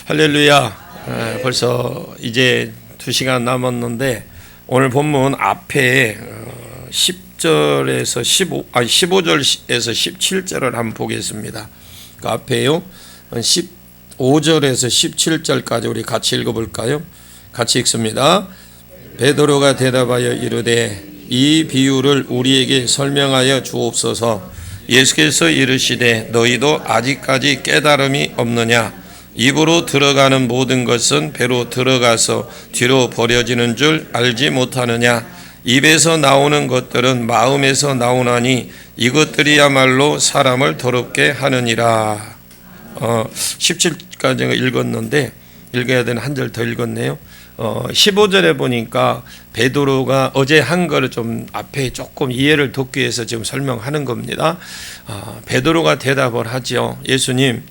할렐루야. 벌써 이제 2시간 남았는데 오늘 본문 앞에 10절에서 15절에서 17절을 한번 보겠습니다. 그 앞에요 15절에서 17절까지 우리 같이 읽어볼까요? 같이 읽습니다. 베드로가 대답하여 이르되 이 비유를 우리에게 설명하여 주옵소서. 예수께서 이르시되 너희도 아직까지 깨달음이 없느냐? 입으로 들어가는 모든 것은 배로 들어가서 뒤로 버려지는 줄 알지 못하느냐? 입에서 나오는 것들은 마음에서 나오나니 이것들이야말로 사람을 더럽게 하느니라. 17까지 읽었는데 읽어야 되는 한 절 더 읽었네요. 15절에 보니까 베드로가 어제 한 거를 좀 앞에 조금 이해를 돕기 위해서 지금 설명하는 겁니다. 베드로가 대답을 하죠. 예수님,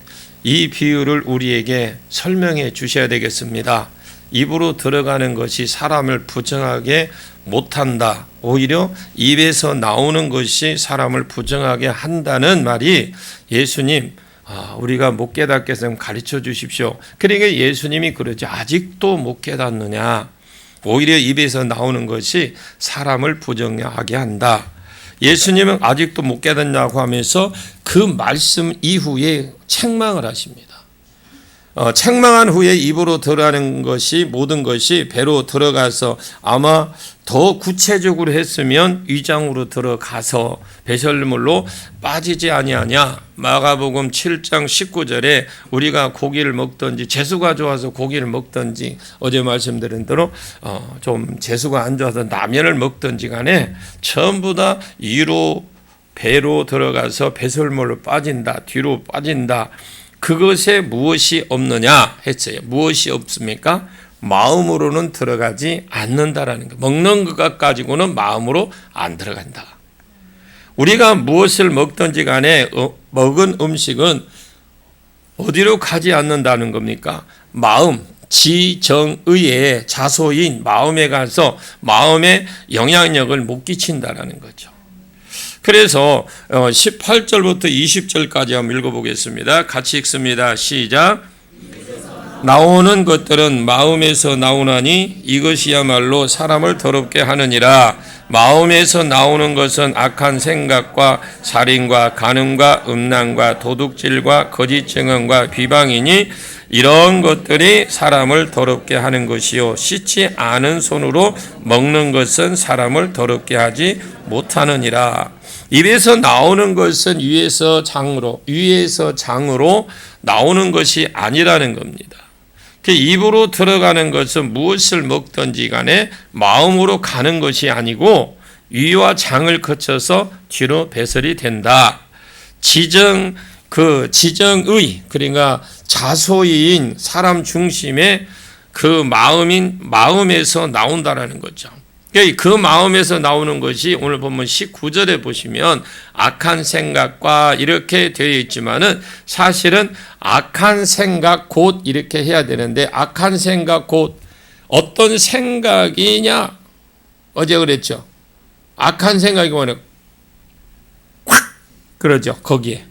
이 비유를 우리에게 설명해 주셔야 되겠습니다. 입으로 들어가는 것이 사람을 부정하게 못한다. 오히려 입에서 나오는 것이 사람을 부정하게 한다는 말이 예수님, 우리가 못 깨닫게 해서 가르쳐 주십시오. 그러니까 예수님이 그러지 아직도 못 깨닫느냐. 오히려 입에서 나오는 것이 사람을 부정하게 한다. 예수님은 아직도 못 깨닫냐고 하면서 그 말씀 이후에 책망을 하십니다. 책망한 후에 입으로 들어가는 것이 모든 것이 배로 들어가서 아마 더 구체적으로 했으면 위장으로 들어가서 배설물로 빠지지 아니하냐. 마가복음 7장 19절에 우리가 고기를 먹든지 재수가 좋아서 고기를 먹든지 어제 말씀드린 대로 좀 재수가 안 좋아서 라면을 먹든지 간에 전부 다 위로 배로 들어가서 배설물로 빠진다. 뒤로 빠진다. 그것에 무엇이 없느냐 했어요. 무엇이 없습니까? 마음으로는 들어가지 않는다라는 거. 먹는 것 가지고는 마음으로 안 들어간다. 우리가 무엇을 먹든지 간에 먹은 음식은 어디로 가지 않는다는 겁니까? 마음, 지정의의 자소인 마음에 가서 마음에 영향력을 못 끼친다라는 거죠. 그래서 18절부터 20절까지 한번 읽어보겠습니다. 같이 읽습니다. 시작. 나오는 것들은 마음에서 나오나니 이것이야말로 사람을 더럽게 하느니라. 마음에서 나오는 것은 악한 생각과 살인과 간음과 음란과 도둑질과 거짓 증언과 비방이니 이런 것들이 사람을 더럽게 하는 것이요 씻지 않은 손으로 먹는 것은 사람을 더럽게 하지 못하느니라. 입에서 나오는 것은 위에서 장으로 나오는 것이 아니라는 겁니다. 입으로 들어가는 것은 무엇을 먹든지 간에 마음으로 가는 것이 아니고 위와 장을 거쳐서 뒤로 배설이 된다. 지정의, 그러니까 자소인 사람 중심의 그 마음에서 나온다라는 거죠. 그 마음에서 나오는 것이 오늘 보면 19절에 보시면 악한 생각과 이렇게 되어 있지만은 사실은 악한 생각 곧 이렇게 해야 되는데 악한 생각 곧 어떤 생각이냐? 어제 그랬죠. 악한 생각이 뭐냐? 콱! 그러죠. 거기에.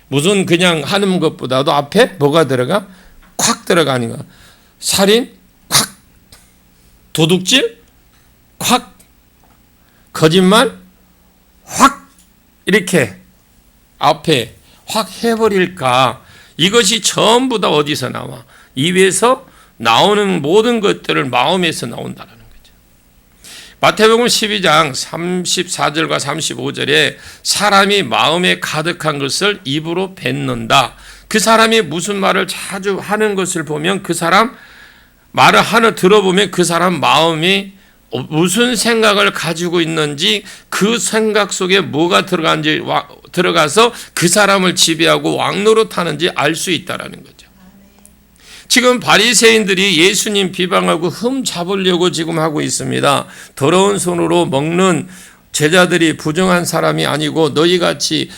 무슨 그냥 하는 것보다도 앞에 뭐가 들어가? 콱 들어가는 거. 살인? 콱! 도둑질? 확, 거짓말, 확, 이렇게 앞에 확 해버릴까. 이것이 전부 다 어디서 나와? 입에서 나오는 모든 것들을 마음에서 나온다는 거죠. 마태복음 12장 34절과 35절에 사람이 마음에 가득한 것을 입으로 뱉는다. 그 사람이 무슨 말을 자주 하는 것을 보면 그 사람 말을 하나 들어보면 그 사람 마음이 무슨 생각을 가지고 있는지 그 생각 속에 뭐가 들어가서 그 사람을 지배하고 왕노릇하는지 알 수 있다라는 거죠. 지금 바리새인들이 예수님 비방하고 흠 잡으려고 지금 하고 있습니다. 더러운 손으로 먹는 제자들이 부정한 사람이 아니고 너희같이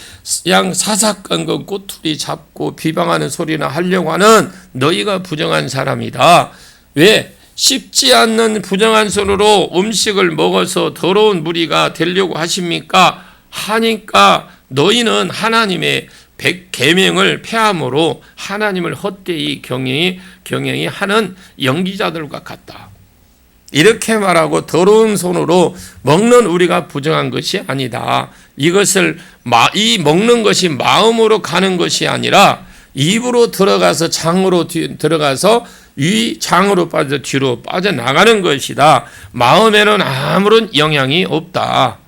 그냥 사사건건 꼬투리 잡고 비방하는 소리나 하려고 하는 너희가 부정한 사람이다. 왜? 씹지 않는 부정한 손으로 음식을 먹어서 더러운 무리가 되려고 하십니까? 하니까 너희는 하나님의 계명을 폐함으로 하나님을 헛되이 경영이 하는 연기자들과 같다. 이렇게 말하고 더러운 손으로 먹는 우리가 부정한 것이 아니다. 이것을 이 먹는 것이 마음으로 가는 것이 아니라 입으로 들어가서 장으로 들어가서 이 장으로 빠져 뒤로 빠져나가는 것이다. 마음에는 아무런 영향이 없다.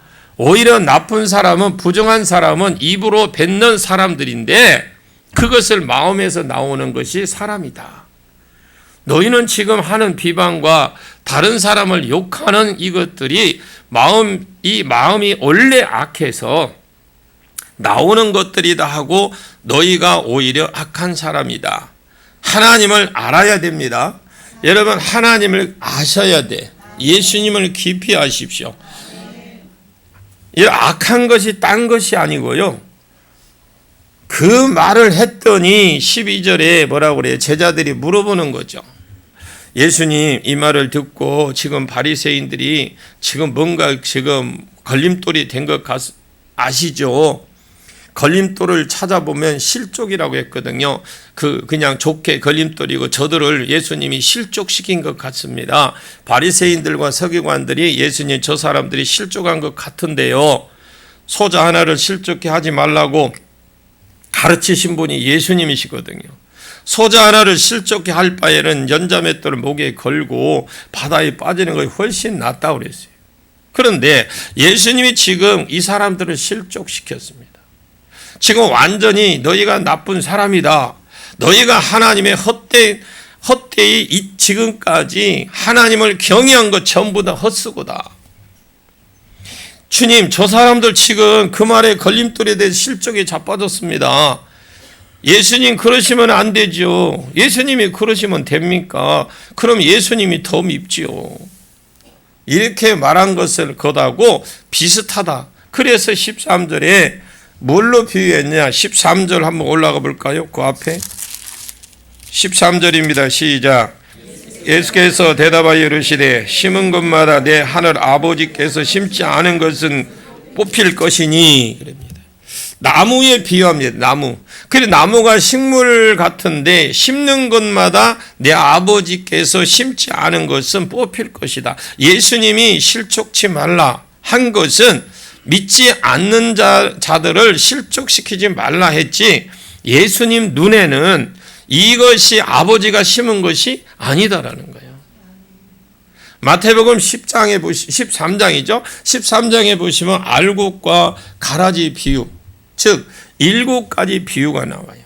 오히려 나쁜 사람은, 부정한 사람은 입으로 뱉는 사람들인데 그것을 마음에서 나오는 것이 사람이다. 너희는 지금 하는 비방과 다른 사람을 욕하는 이것들이 이 마음이 원래 악해서 나오는 것들이다 하고 너희가 오히려 악한 사람이다. 하나님을 알아야 됩니다. 여러분, 하나님을 아셔야 돼. 예수님을 깊이 아십시오. 이 악한 것이 딴 것이 아니고요. 그 말을 했더니 12절에 뭐라고 그래요? 제자들이 물어보는 거죠. 예수님, 이 말을 듣고 지금 바리새인들이 지금 뭔가 지금 걸림돌이 된 것 아시죠? 걸림돌을 찾아보면 실족이라고 했거든요. 그냥 좋게 걸림돌이고 저들을 예수님이 실족시킨 것 같습니다. 바리새인들과 서기관들이 예수님 저 사람들이 실족한 것 같은데요. 소자 하나를 실족해 하지 말라고 가르치신 분이 예수님이시거든요. 소자 하나를 실족해 할 바에는 연자맷돌을 목에 걸고 바다에 빠지는 것이 훨씬 낫다고 그랬어요. 그런데 예수님이 지금 이 사람들을 실족시켰습니다. 지금 완전히 너희가 나쁜 사람이다. 너희가 하나님의 헛되이 지금까지 하나님을 경외한 것 전부 다 헛수고다. 주님, 저 사람들 지금 그 말에 걸림돌에 대해 실족에 자빠졌습니다. 예수님 그러시면 안 되죠. 예수님이 그러시면 됩니까? 그럼 예수님이 더 밉지요. 이렇게 말한 것을 거다고 비슷하다. 그래서 13절에 뭘로 비유했냐? 13절 한번 올라가 볼까요? 그 앞에 13절입니다. 시작. 예수께서 대답하여 이르시되 심은 것마다 내 하늘 아버지께서 심지 않은 것은 뽑힐 것이니. 그럽니다. 나무에 비유합니다. 나무. 그래, 나무가 식물 같은데 심는 것마다 내 아버지께서 심지 않은 것은 뽑힐 것이다. 예수님이 실족치 말라 한 것은 믿지 않는 자들을 실족시키지 말라 했지, 예수님 눈에는 이것이 아버지가 심은 것이 아니다라는 거예요. 마태복음 13장이죠. 13장에 보시면 알곡과 가라지 비유, 즉 7가지 비유가 나와요.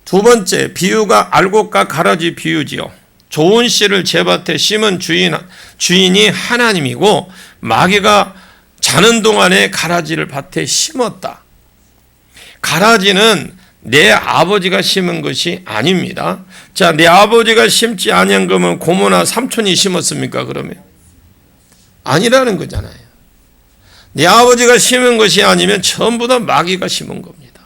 두 번째 비유가 알곡과 가라지 비유지요. 좋은 씨를 제 밭에 심은 주인이 하나님이고 마귀가 자는 동안에 가라지를 밭에 심었다. 가라지는 내 아버지가 심은 것이 아닙니다. 자, 내 아버지가 심지 아니한 거면 고모나 삼촌이 심었습니까? 그러면 아니라는 거잖아요. 내 아버지가 심은 것이 아니면 전부 다 마귀가 심은 겁니다.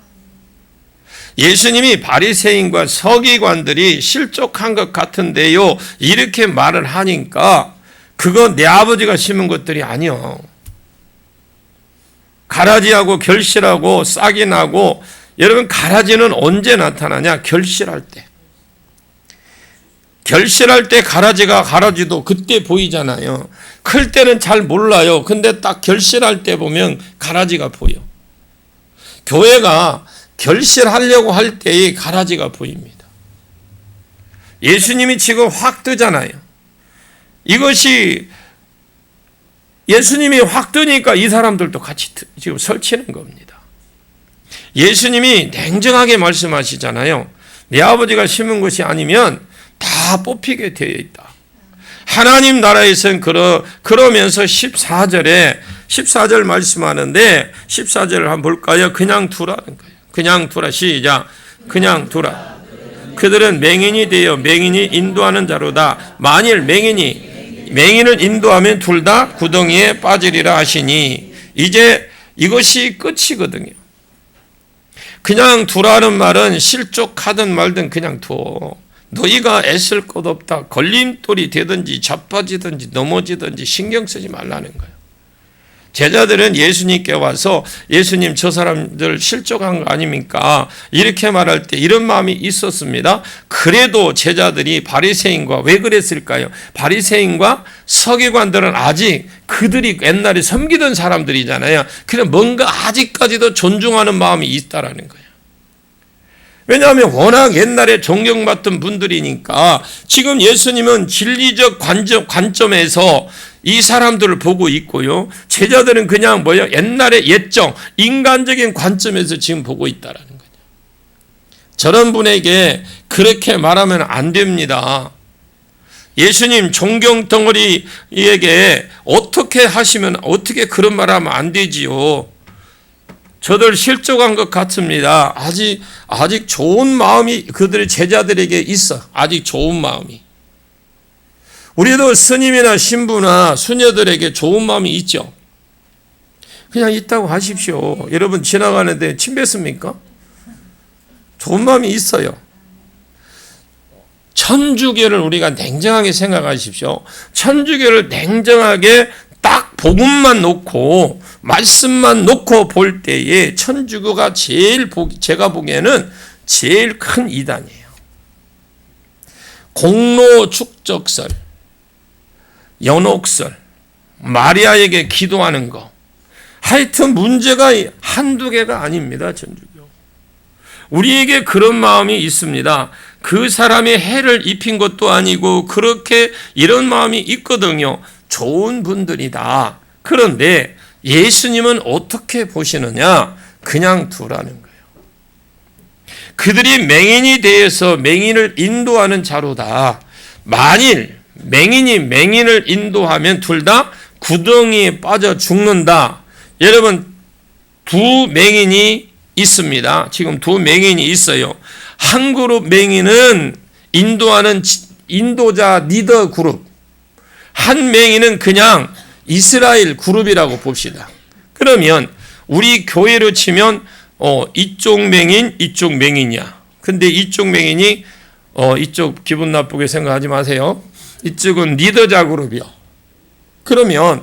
예수님이 바리새인과 서기관들이 실족한 것 같은데요, 이렇게 말을 하니까 그거 내 아버지가 심은 것들이 아니요. 가라지하고 결실하고 싹이 나고, 여러분 가라지는 언제 나타나냐? 결실할 때. 결실할 때 가라지도 그때 보이잖아요. 클 때는 잘 몰라요. 근데 딱 결실할 때 보면 가라지가 보여. 교회가 결실하려고 할 때의 가라지가 보입니다. 예수님이 지금 확 뜨잖아요. 이것이 예수님이 확 뜨니까 이 사람들도 같이 지금 설치는 겁니다. 예수님이 냉정하게 말씀하시잖아요. 내 아버지가 심은 것이 아니면 다 뽑히게 되어 있다. 하나님 나라에서는 그러면서 14절 말씀하는데 14절을 한번 볼까요? 그냥 두라는 거예요. 그냥 두라. 시작. 그냥 두라. 그들은 맹인이 되어 맹인이 인도하는 자로다. 만일 맹인을 인도하면 둘 다 구덩이에 빠지리라 하시니, 이제 이것이 끝이거든요. 그냥 두라는 말은 실족하든 말든 그냥 둬. 너희가 애쓸 것 없다. 걸림돌이 되든지 자빠지든지 넘어지든지 신경 쓰지 말라는 거예요. 제자들은 예수님께 와서 예수님 저 사람들 실족한 거 아닙니까? 이렇게 말할 때 이런 마음이 있었습니다. 그래도 제자들이 바리새인과 왜 그랬을까요? 바리새인과 서기관들은 아직 그들이 옛날에 섬기던 사람들이잖아요. 그냥 뭔가 아직까지도 존중하는 마음이 있다라는 거예요. 왜냐하면 워낙 옛날에 존경받던 분들이니까 지금 예수님은 진리적 관점에서 이 사람들을 보고 있고요. 제자들은 그냥 옛날의 옛정, 인간적인 관점에서 지금 보고 있다라는 거죠. 저런 분에게 그렇게 말하면 안 됩니다. 예수님 존경 덩어리에게 어떻게 하시면 어떻게 그런 말하면 안 되지요. 저들 실족한 것 같습니다. 아직 좋은 마음이 그들의 제자들에게 있어. 아직 좋은 마음이. 우리도 스님이나 신부나 수녀들에게 좋은 마음이 있죠. 그냥 있다고 하십시오. 여러분 지나가는데 침 뱉습니까? 좋은 마음이 있어요. 천주교를 우리가 냉정하게 생각하십시오. 천주교를 냉정하게 딱 복음만 놓고 말씀만 놓고 볼 때에 천주교가 제가 보기에는 제일 큰 이단이에요. 공로 축적설, 연옥설, 마리아에게 기도하는 거, 하여튼 문제가 한두 개가 아닙니다. 천주교. 우리에게 그런 마음이 있습니다. 그 사람이 해를 입힌 것도 아니고 그렇게 이런 마음이 있거든요. 좋은 분들이다. 그런데 예수님은 어떻게 보시느냐? 그냥 두라는 거예요. 그들이 맹인이 되어서 맹인을 인도하는 자로다. 만일 맹인이 맹인을 인도하면 둘 다 구덩이에 빠져 죽는다. 여러분 두 맹인이 있습니다. 지금 두 맹인이 있어요. 한 그룹 맹인은 인도하는 인도자 리더 그룹, 한 맹인은 그냥 이스라엘 그룹이라고 봅시다. 그러면 우리 교회로 치면 이쪽 맹인, 이쪽 맹인이야. 근데 이쪽 맹인이 이쪽 기분 나쁘게 생각하지 마세요. 이쪽은 리더자 그룹이요. 그러면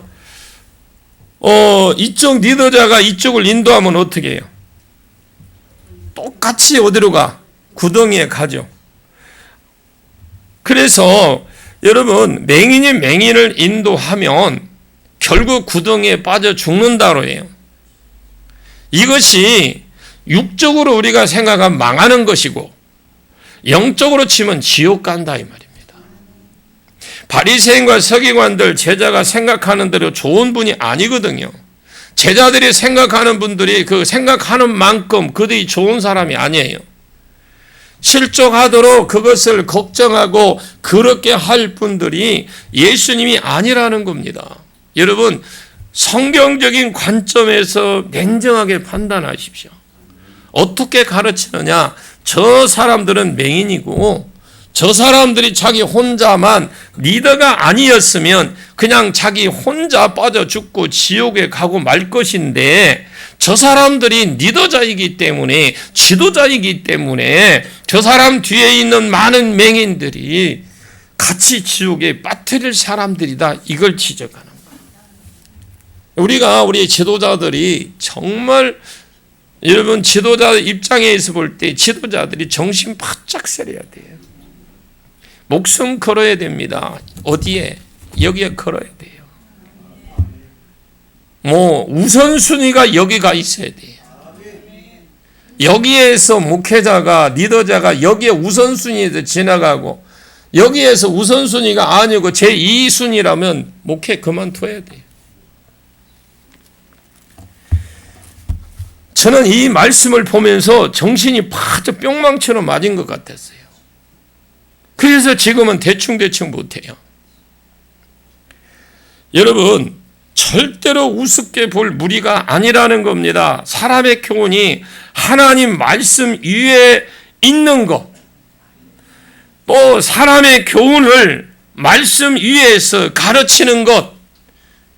이쪽 리더자가 이쪽을 인도하면 어떻게 해요? 똑같이 어디로 가? 구덩이에 가죠. 그래서 여러분 맹인이 맹인을 인도하면 결국 구덩이에 빠져 죽는다로 해요. 이것이 육적으로 우리가 생각하면 망하는 것이고 영적으로 치면 지옥 간다 이 말입니다. 바리새인과 서기관들 제자가 생각하는 대로 좋은 분이 아니거든요. 제자들이 생각하는 분들이 그 생각하는 만큼 그들이 좋은 사람이 아니에요. 실족하도록 그것을 걱정하고 그렇게 할 분들이 예수님이 아니라는 겁니다. 여러분 성경적인 관점에서 냉정하게 판단하십시오. 어떻게 가르치느냐? 저 사람들은 맹인이고 저 사람들이 자기 혼자만 리더가 아니었으면 그냥 자기 혼자 빠져 죽고 지옥에 가고 말 것인데 저 사람들이 리더자이기 때문에 지도자이기 때문에 저 사람 뒤에 있는 많은 맹인들이 같이 지옥에 빠뜨릴 사람들이다. 이걸 지적하는 거예요. 우리 지도자들이 정말 여러분 지도자 입장에서 볼 때 지도자들이 정신 바짝 차려야 돼요. 목숨 걸어야 됩니다. 어디에? 여기에 걸어야 돼요. 우선순위가 여기가 있어야 돼요. 여기에서 목회자가 리더자가 여기에 우선순위에서 지나가고 여기에서 우선순위가 아니고 제2순위라면 목회 그만둬야 돼요. 저는 이 말씀을 보면서 정신이 바짝 뿅망치로 맞은 것 같았어요. 그래서 지금은 대충 못해요. 여러분 절대로 우습게 볼 무리가 아니라는 겁니다. 사람의 교훈이 하나님 말씀 위에 있는 것, 또 사람의 교훈을 말씀 위에서 가르치는 것,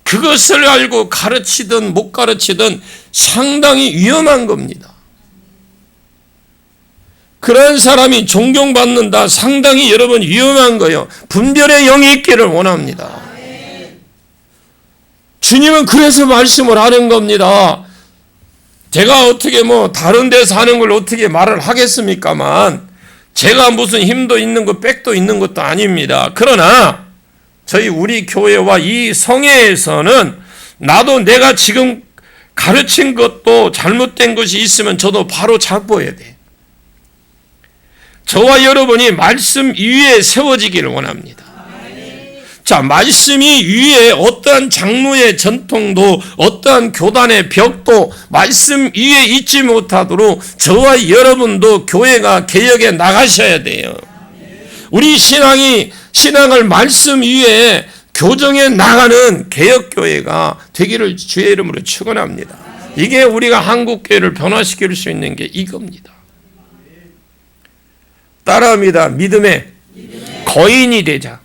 그것을 알고 가르치든 못 가르치든 상당히 위험한 겁니다. 그런 사람이 존경받는다 상당히 여러분 위험한 거예요. 분별의 영이 있기를 원합니다. 주님은 그래서 말씀을 하는 겁니다. 제가 어떻게 다른 데서 하는 걸 어떻게 말을 하겠습니까만, 제가 무슨 힘도 있는 것, 백도 있는 것도 아닙니다. 그러나 우리 교회와 이 성회에서는 나도 내가 지금 가르친 것도 잘못된 것이 있으면 저도 바로 잡아야 돼. 저와 여러분이 말씀 위에 세워지기를 원합니다. 자, 말씀이 위에 어떠한 장로의 전통도 어떠한 교단의 벽도 말씀 위에 있지 못하도록 저와 여러분도 교회가 개혁에 나가셔야 돼요. 우리 신앙을 말씀 위에 교정해 나가는 개혁교회가 되기를 주의 이름으로 축원합니다. 이게 우리가 한국교회를 변화시킬 수 있는 게 이겁니다. 따라합니다. 믿음의 거인이 되자.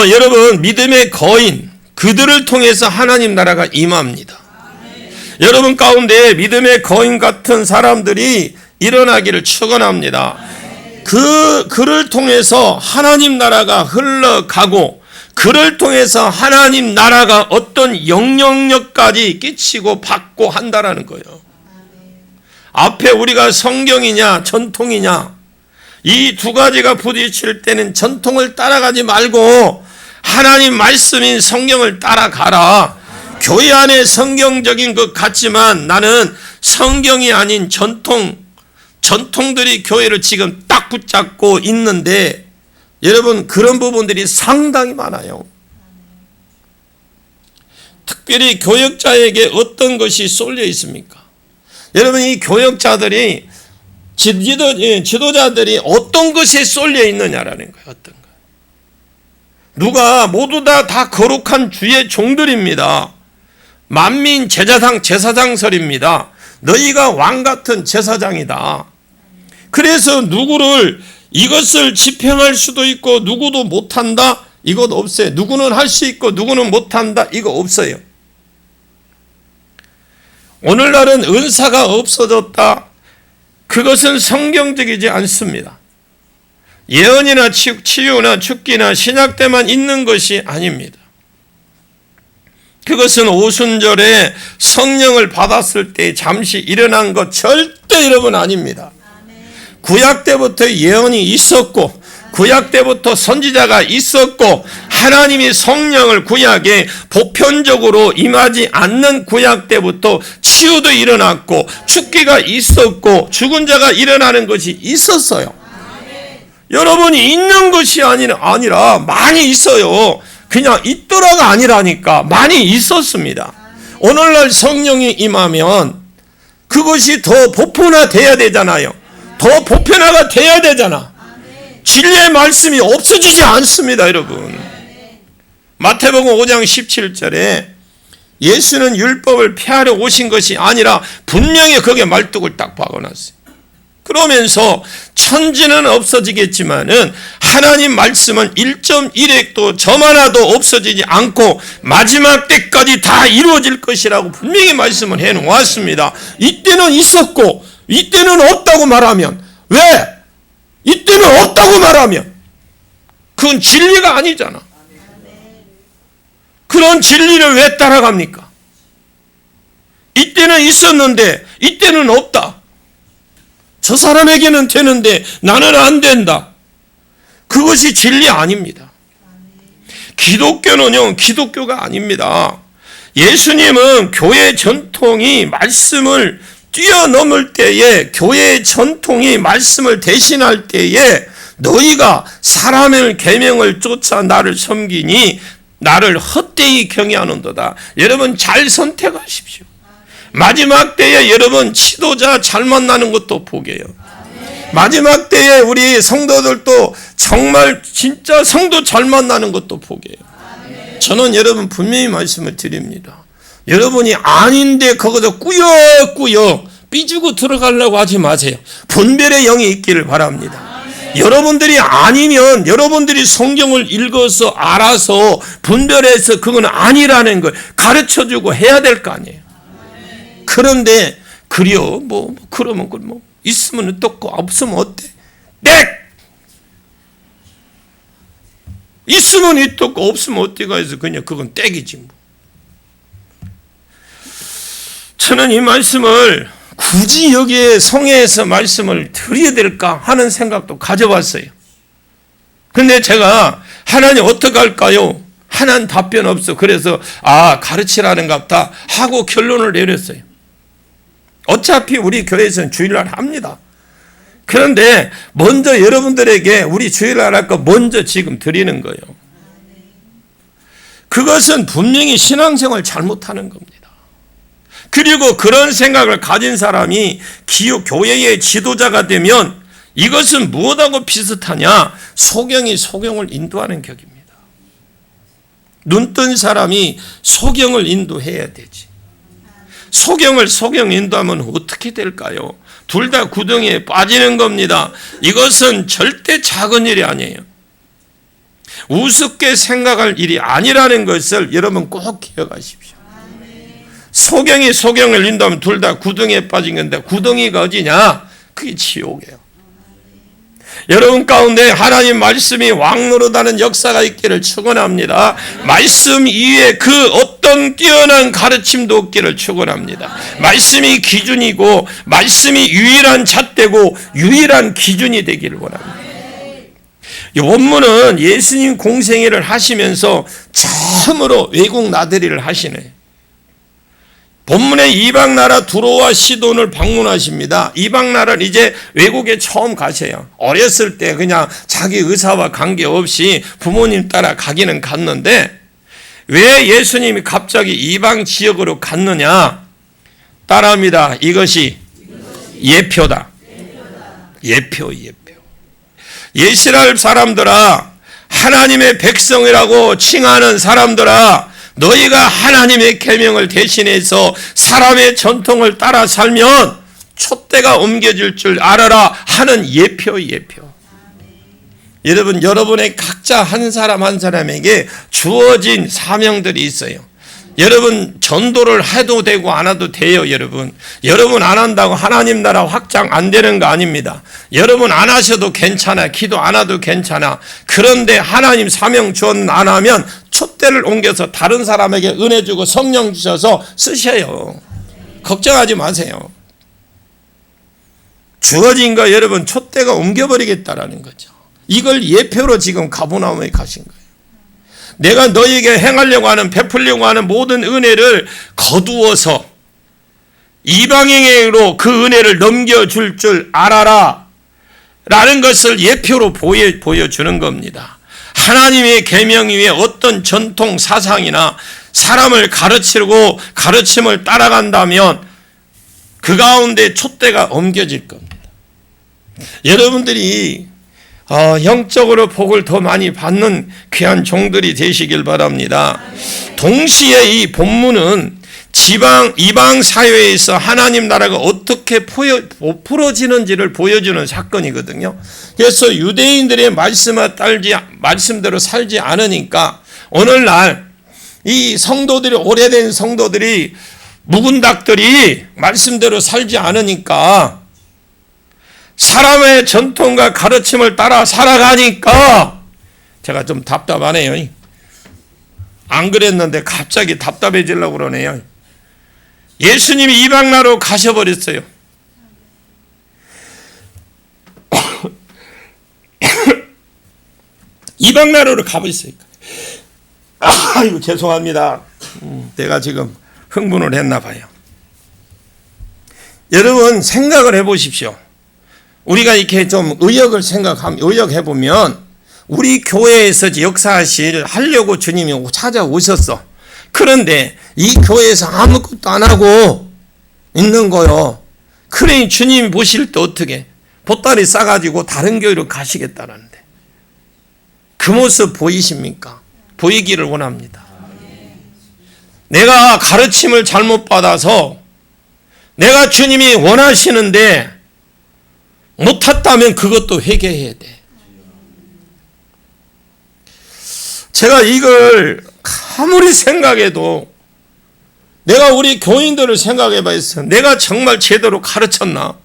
여러분, 믿음의 거인, 그들을 통해서 하나님 나라가 임합니다. 여러분 가운데 믿음의 거인 같은 사람들이 일어나기를 축원합니다. 그를 통해서 하나님 나라가 흘러가고, 그를 통해서 하나님 나라가 어떤 영향력까지 끼치고 받고 한다라는 거예요. 앞에 우리가 성경이냐 전통이냐, 이 두 가지가 부딪힐 때는 전통을 따라가지 말고 하나님 말씀인 성경을 따라가라. 교회 안에 성경적인 것 같지만 나는 성경이 아닌 전통들이 교회를 지금 딱 붙잡고 있는데, 여러분 그런 부분들이 상당히 많아요. 특별히 교역자에게 어떤 것이 쏠려 있습니까? 여러분, 이 교역자들이 지도자들이 어떤 것에 쏠려 있느냐라는 거예요. 어떤 거. 누가 모두 다 거룩한 주의 종들입니다. 만민 제사장설입니다. 너희가 왕 같은 제사장이다. 그래서 누구를 이것을 집행할 수도 있고 누구도 못한다, 이것 없어요. 누구는 할 수 있고 누구는 못한다, 이거 없어요. 오늘날은 은사가 없어졌다, 그것은 성경적이지 않습니다. 예언이나 치유나 축기나 신약 때만 있는 것이 아닙니다. 그것은 오순절에 성령을 받았을 때 잠시 일어난 것 절대 여러분 아닙니다. 구약 때부터 예언이 있었고, 구약 때부터 선지자가 있었고, 하나님이 성령을 구약에 보편적으로 임하지 않는 구약 때부터 치유도 일어났고 축기가 있었고 죽은 자가 일어나는 것이 있었어요. 여러분이 있는 것이 아니라 많이 있어요. 그냥 있더라가 아니라니까 많이 있었습니다. 오늘날 성령이 임하면 그것이 더 보편화돼야 되잖아요. 더 보편화가 돼야 되잖아. 진리의 말씀이 없어지지 않습니다, 여러분. 마태복음 5장 17절에 예수는 율법을 폐하려 오신 것이 아니라 분명히 거기에 말뚝을 딱 박아놨어요. 그러면서 천지는 없어지겠지만은 하나님 말씀은 1.1획도 점 하나도 없어지지 않고 마지막 때까지 다 이루어질 것이라고 분명히 말씀을 해놓았습니다. 이때는 있었고 이때는 없다고 말하면, 왜? 이때는 없다고 말하면 그건 진리가 아니잖아. 그런 진리를 왜 따라갑니까? 이때는 있었는데 이때는 없다. 저 사람에게는 되는데 나는 안 된다. 그것이 진리 아닙니다. 기독교는요, 기독교가 아닙니다. 예수님은 교회 전통이 말씀을 뛰어넘을 때에, 교회의 전통이 말씀을 대신할 때에 너희가 사람의 계명을 쫓아 나를 섬기니 나를 헛되이 경외하는도다. 여러분 잘 선택하십시오. 마지막 때에 여러분 지도자 잘 만나는 것도 복이에요. 마지막 때에 우리 성도들도 정말 진짜 성도 잘 만나는 것도 복이에요. 저는 여러분 분명히 말씀을 드립니다. 여러분이 아닌데 거기서 꾸역꾸역 삐지고 들어가려고 하지 마세요. 분별의 영이 있기를 바랍니다. 여러분들이 아니면 여러분들이 성경을 읽어서 알아서 분별해서 그건 아니라는 걸 가르쳐주고 해야 될 거 아니에요. 그런데 그려 그러면 있으면 어떻고 없으면 어때? 땡! 있으면 있었고 없으면 어디가 해서 그냥 그건 땡이지 뭐. 저는 이 말씀을 굳이 여기에 성회에서 말씀을 드려야 될까 하는 생각도 가져봤어요. 근데 제가 하나님 어떻게 할까요? 하나는 답변 없어. 그래서 가르치라는가 보다 하고 결론을 내렸어요. 어차피 우리 교회에서는 주일날 합니다. 그런데 먼저 여러분들에게 우리 주일날 할 거 먼저 지금 드리는 거예요. 그것은 분명히 신앙생활 잘못하는 겁니다. 그리고 그런 생각을 가진 사람이 교회의 지도자가 되면 이것은 무엇하고 비슷하냐? 소경이 소경을 인도하는 격입니다. 눈뜬 사람이 소경을 인도해야 되지. 소경 인도하면 어떻게 될까요? 둘 다 구덩이에 빠지는 겁니다. 이것은 절대 작은 일이 아니에요. 우습게 생각할 일이 아니라는 것을 여러분 꼭 기억하십시오. 소경이 소경을 인도하면 둘 다 구덩이에 빠진 건데 구덩이가 어디냐? 그게 지옥이에요. 여러분 가운데 하나님 말씀이 왕노릇하는 역사가 있기를 축원합니다. 말씀 이외에 그 어떤 뛰어난 가르침도 없기를 축원합니다. 말씀이 기준이고 말씀이 유일한 잣대고 유일한 기준이 되기를 원합니다. 이 본문은 예수님 공생애를 하시면서 처음으로 외국 나들이를 하시네. 본문에 이방 나라 두로와 시돈을 방문하십니다. 이방 나라를 이제 외국에 처음 가세요. 어렸을 때 그냥 자기 의사와 관계없이 부모님 따라 가기는 갔는데 왜 예수님이 갑자기 이방 지역으로 갔느냐? 따라합니다. 이것이 예표다. 예표. 이스라엘 사람들아, 하나님의 백성이라고 칭하는 사람들아, 너희가 하나님의 계명을 대신해서 사람의 전통을 따라 살면 촛대가 옮겨질 줄 알아라 하는 예표. 여러분, 여러분의 각자 한 사람 한 사람에게 주어진 사명들이 있어요. 여러분 전도를 해도 되고 안 해도 돼요. 여러분 안 한다고 하나님 나라 확장 안 되는 거 아닙니다. 여러분 안 하셔도 괜찮아. 기도 안 해도 괜찮아. 그런데 하나님 사명 주었는 안 하면 촛대를 옮겨서 다른 사람에게 은혜 주고 성령 주셔서 쓰셔요. 걱정하지 마세요. 주어진 거 여러분 촛대가 옮겨버리겠다라는 거죠. 이걸 예표로 지금 가버나움에 가신 거예요. 내가 너에게 행하려고 하는 베풀려고 하는 모든 은혜를 거두어서 이방인으로 그 은혜를 넘겨줄 줄 알아라 라는 것을 예표로 보여주는 겁니다. 하나님의 계명 위에 어떤 전통 사상이나 사람을 가르치고 가르침을 따라간다면 그 가운데 촛대가 옮겨질 겁니다. 여러분들이 영적으로 복을 더 많이 받는 귀한 종들이 되시길 바랍니다. 동시에 이 본문은 이방 사회에서 하나님 나라가 어떻게 풀어지는지를 보여주는 사건이거든요. 그래서 유대인들의 말씀대로 살지 않으니까 오늘날 이 성도들이, 오래된 성도들이, 묵은 닭들이 말씀대로 살지 않으니까 사람의 전통과 가르침을 따라 살아가니까 제가 좀 답답하네요. 안 그랬는데 갑자기 답답해지려고 그러네요. 예수님이 이방 나라로 가셔버렸어요. 이방 나라로 가버렸어요. 아이고 죄송합니다. 내가 지금 흥분을 했나 봐요. 여러분 생각을 해보십시오. 우리가 이렇게 좀 의역해보면 우리 교회에서 하려고 주님이 찾아오셨어. 그런데 이 교회에서 아무것도 안 하고 있는 거요. 그러니 주님이 보실 때 어떻게 보따리 싸가지고 다른 교회로 가시겠다는데 그 모습 보이십니까? 보이기를 원합니다. 내가 가르침을 잘못 받아서 내가 주님이 원하시는데 못했다면 그것도 회개해야 돼. 제가 이걸 아무리 생각해도 내가 우리 교인들을 생각해 봐서 내가 정말 제대로 가르쳤나?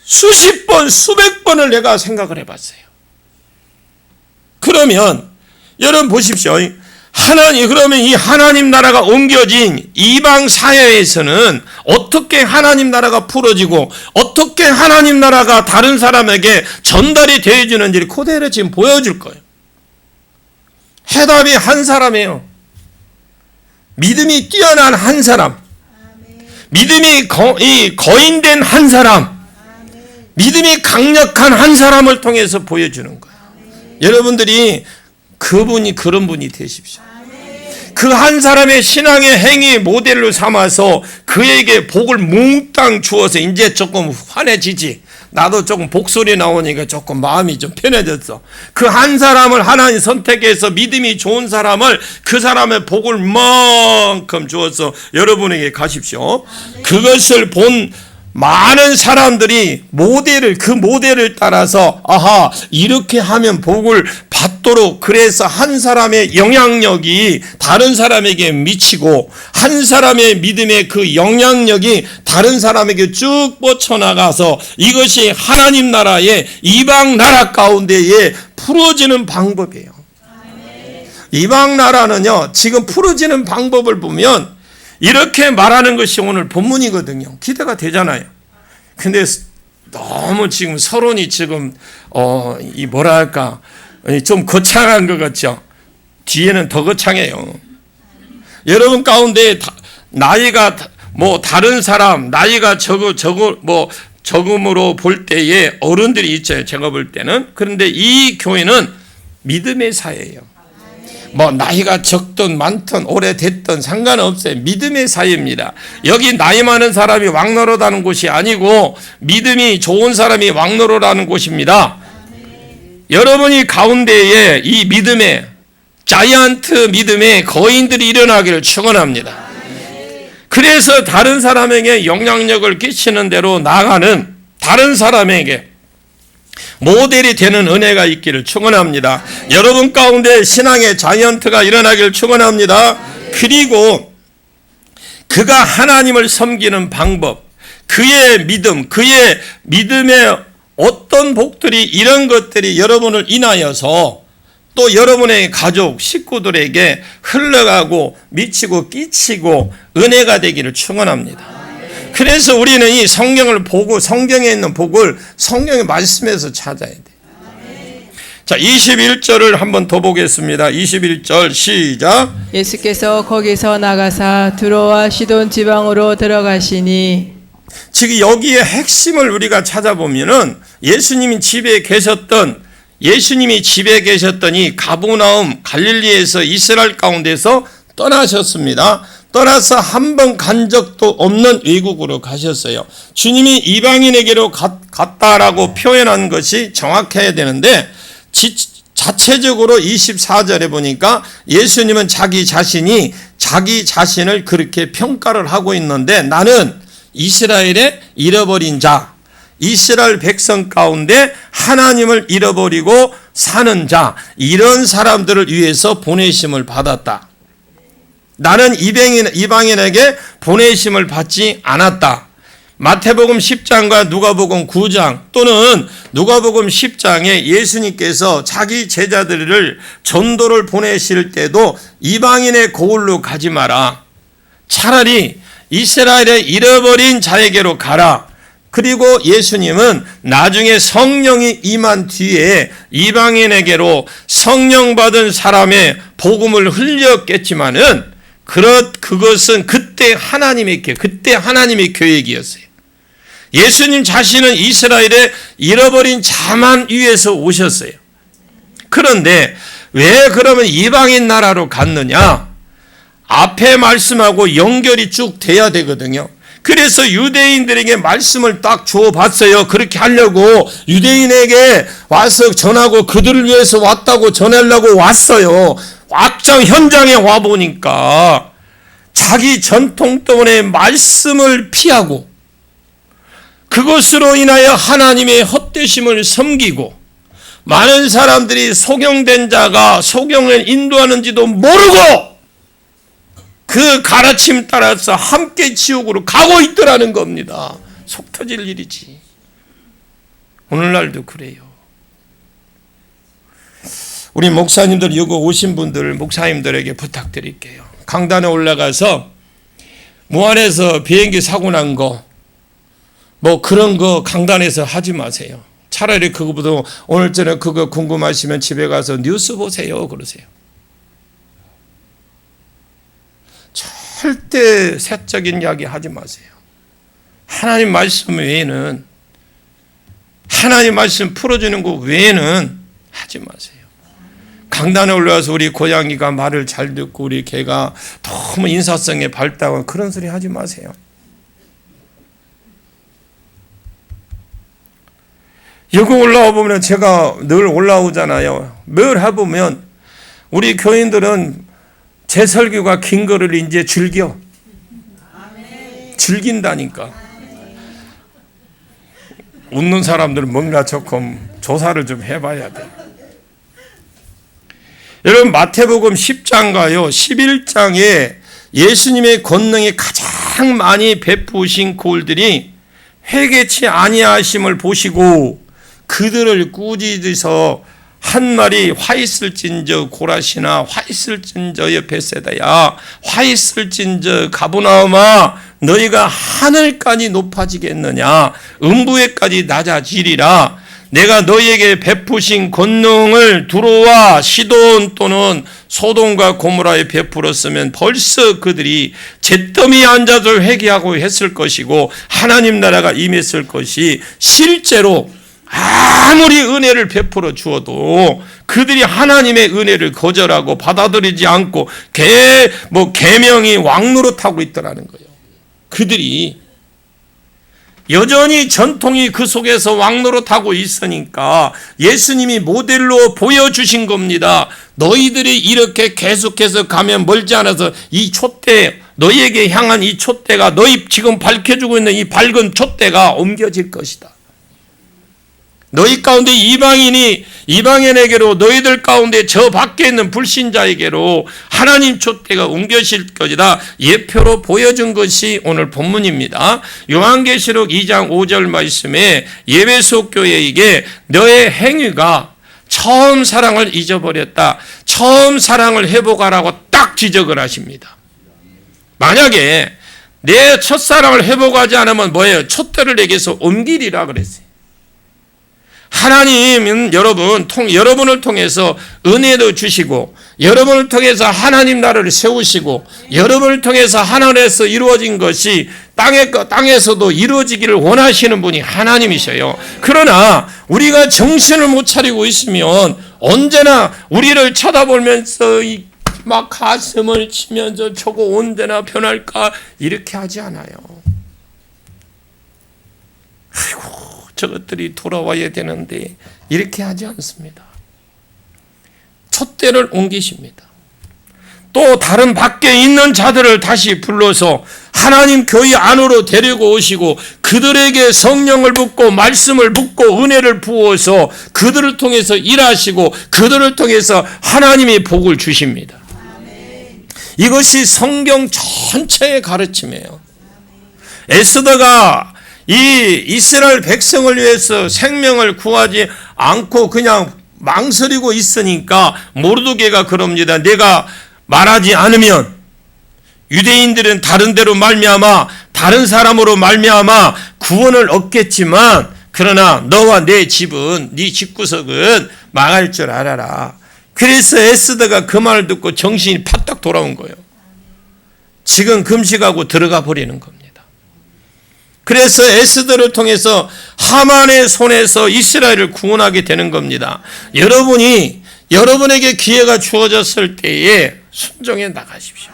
수십 번, 수백 번을 내가 생각을 해봤어요. 그러면 여러분 보십시오. 그러면 이 하나님 나라가 옮겨진 이방 사회에서는 어떻게 하나님 나라가 풀어지고 어떻게 하나님 나라가 다른 사람에게 전달이 되어지는지를 그대로 지금 보여줄 거예요. 해답이 한 사람이에요. 믿음이 뛰어난 한 사람, 믿음이 거인된 한 사람, 믿음이 강력한 한 사람을 통해서 보여주는 거예요. 여러분들이 그분이 그런 분이 되십시오. 그 한 사람의 신앙의 행위 모델로 삼아서 그에게 복을 몽땅 주어서 이제 조금 환해지지. 나도 조금 복소리 나오니까 조금 마음이 좀 편해졌어. 그 한 사람을 하나님 선택해서 믿음이 좋은 사람을 그 사람의 복을 만큼 주어서 여러분에게 가십시오. 그것을 본 많은 사람들이 그 모델을 따라서 이렇게 하면 복을 받도록, 그래서 한 사람의 영향력이 다른 사람에게 미치고 한 사람의 믿음의 그 영향력이 다른 사람에게 쭉 뻗쳐나가서 이것이 하나님 나라의 이방 나라 가운데에 풀어지는 방법이에요. 이방 나라는요, 지금 풀어지는 방법을 보면 이렇게 말하는 것이 오늘 본문이거든요. 기대가 되잖아요. 근데 너무 지금 서론이 지금 좀 거창한 것 같죠. 뒤에는 더 거창해요. 여러분 가운데 나이가 다른 사람 나이가 적음으로 볼 때에 어른들이 있어요. 제가 볼 때는. 그런데 이 교회는 믿음의 사회예요. 나이가 적든 많든 오래됐든 상관없어요. 믿음의 사회입니다. 여기 나이 많은 사람이 왕노릇하는 곳이 아니고 믿음이 좋은 사람이 왕노릇하는 곳입니다. 여러분이 가운데에 이 믿음의 자이언트 믿음의 거인들이 일어나기를 축원합니다. 그래서 다른 사람에게 영향력을 끼치는 대로 나아가는, 다른 사람에게 모델이 되는 은혜가 있기를 축원합니다. 여러분 가운데 신앙의 자이언트가 일어나기를 축원합니다. 그리고 그가 하나님을 섬기는 방법, 그의 믿음의 어떤 복들이, 이런 것들이 여러분을 인하여서 또 여러분의 가족, 식구들에게 흘러가고 미치고 끼치고 은혜가 되기를 축원합니다. 그래서 우리는 이 성경을 보고 성경에 있는 복을 성경의 말씀에서 찾아야 돼요. 자, 21절을 한번 더 보겠습니다. 21절 시작. 예수께서 거기서 나가사 두로와 시돈 지방으로 들어가시니. 지금 여기에 핵심을 우리가 찾아보면은 예수님이 집에 계셨던 이 가버나움 갈릴리에서 이스라엘 가운데서 떠나셨습니다. 떠나서 한 번 간 적도 없는 외국으로 가셨어요. 주님이 이방인에게로 갔다라고 표현한 것이 정확해야 되는데, 자체적으로 24절에 보니까 예수님은 자기 자신을 그렇게 평가를 하고 있는데, 나는 이스라엘의 잃어버린 자, 이스라엘 백성 가운데 하나님을 잃어버리고 사는 자, 이런 사람들을 위해서 보내심을 받았다. 나는 이방인에게 보내심을 받지 않았다. 마태복음 10장과 누가복음 9장 또는 누가복음 10장에 예수님께서 자기 제자들을 전도를 보내실 때도 이방인의 고을로 가지 마라. 차라리 이스라엘의 잃어버린 자에게로 가라. 그리고 예수님은 나중에 성령이 임한 뒤에 이방인에게로 성령 받은 사람의 복음을 흘렸겠지만은 그것은 그때 하나님의 계획이었어요. 예수님 자신은 이스라엘의 잃어버린 자만 위해서 오셨어요. 그런데 왜 그러면 이방인 나라로 갔느냐? 앞에 말씀하고 연결이 쭉 돼야 되거든요. 그래서 유대인들에게 말씀을 딱 주어봤어요. 그렇게 하려고 유대인에게 와서 전하고 그들을 위해서 왔다고 전하려고 왔어요. 악장 현장에 와보니까 자기 전통 때문에 말씀을 피하고 그것으로 인하여 하나님의 헛되심을 섬기고 많은 사람들이 소경된 자가 소경을 인도하는지도 모르고 그 가르침 따라서 함께 지옥으로 가고 있더라는 겁니다. 속 터질 일이지. 오늘날도 그래요. 우리 목사님들 여기 오신 분들 목사님들에게 부탁드릴게요. 강단에 올라가서 무안에서 비행기 사고 난 거 뭐 그런 거 강단에서 하지 마세요. 차라리 그거보다 오늘 저녁 그거 궁금하시면 집에 가서 뉴스 보세요 그러세요. 절대 세적인 이야기 하지 마세요. 하나님 말씀 외에는, 하나님 말씀 풀어주는 것 외에는 하지 마세요. 강단에 올라와서 우리 고양이가 말을 잘 듣고 우리 개가 너무 인사성에 밝다고 그런 소리 하지 마세요. 여기 올라와 보면 제가 늘 올라오잖아요. 늘 해보면 우리 교인들은 제 설교가 긴 거를 이제 즐긴다니까. 웃는 사람들은 뭔가 조금 조사를 좀 해봐야 돼. 여러분 마태복음 10장가요 11장에 예수님의 권능이 가장 많이 베푸신 골들이 회개치 아니하심을 보시고 그들을 꾸짖으서 한 말이 화 있을진저 고라시나 화 있을진저여 베세다야 화 있을진저 가브나움아 너희가 하늘까지 높아지겠느냐 음부에까지 낮아지리라. 내가 너희에게 베푸신 권능을 두로와 시돈 또는 소돔과 고모라에 베풀었으면 벌써 그들이 잿더미에 앉아서 회개하고 했을 것이고 하나님 나라가 임했을 것이 실제로 아무리 은혜를 베풀어 주어도 그들이 하나님의 은혜를 거절하고 받아들이지 않고 계명이 왕노릇하고 있더라는 거예요. 그들이 여전히 전통이 그 속에서 왕노릇하고 있으니까 예수님이 모델로 보여주신 겁니다. 너희들이 이렇게 계속해서 가면 멀지 않아서 이 촛대, 너희에게 향한 이 촛대가 너희 지금 밝혀주고 있는 이 밝은 촛대가 옮겨질 것이다. 너희 가운데 이방인에게로 너희들 가운데 저 밖에 있는 불신자에게로 하나님 촛대가 옮겨질 것이다. 예표로 보여준 것이 오늘 본문입니다. 요한계시록 2장 5절 말씀에 예배소 교회에게 너의 행위가 처음 사랑을 잊어버렸다. 처음 사랑을 회복하라고 딱 지적을 하십니다. 만약에 내 첫사랑을 회복하지 않으면 뭐예요? 촛대를 내게서 옮기리라 그랬어요. 하나님은 여러분을 통해서 은혜도 주시고 여러분을 통해서 하나님 나라를 세우시고 여러분을 통해서 하늘에서 이루어진 것이 땅에서도 이루어지기를 원하시는 분이 하나님이셔요. 그러나 우리가 정신을 못 차리고 있으면 언제나 우리를 쳐다보면서 막 가슴을 치면서 저거 언제나 변할까 이렇게 하지 않아요. 아이고 저것들이 돌아와야 되는데 이렇게 하지 않습니다. 촛대를 옮기십니다. 또 다른 밖에 있는 자들을 다시 불러서 하나님 교회 안으로 데리고 오시고 그들에게 성령을 붓고 말씀을 붓고 은혜를 부어서 그들을 통해서 일하시고 그들을 통해서 하나님이 복을 주십니다. 이것이 성경 전체의 가르침이에요. 에스더가 이 이스라엘 백성을 위해서 생명을 구하지 않고 그냥 망설이고 있으니까 모르드게가 그럽니다. 내가 말하지 않으면 유대인들은 다른 데로 말미암아 다른 사람으로 말미암아 구원을 얻겠지만 그러나 너와 내 집은 네 집구석은 망할 줄 알아라. 그래서 에스더가 그 말을 듣고 정신이 파딱 돌아온 거예요. 지금 금식하고 들어가 버리는 겁니다. 그래서 에스더를 통해서 하만의 손에서 이스라엘을 구원하게 되는 겁니다. 여러분에게 기회가 주어졌을 때에 순종해 나가십시오.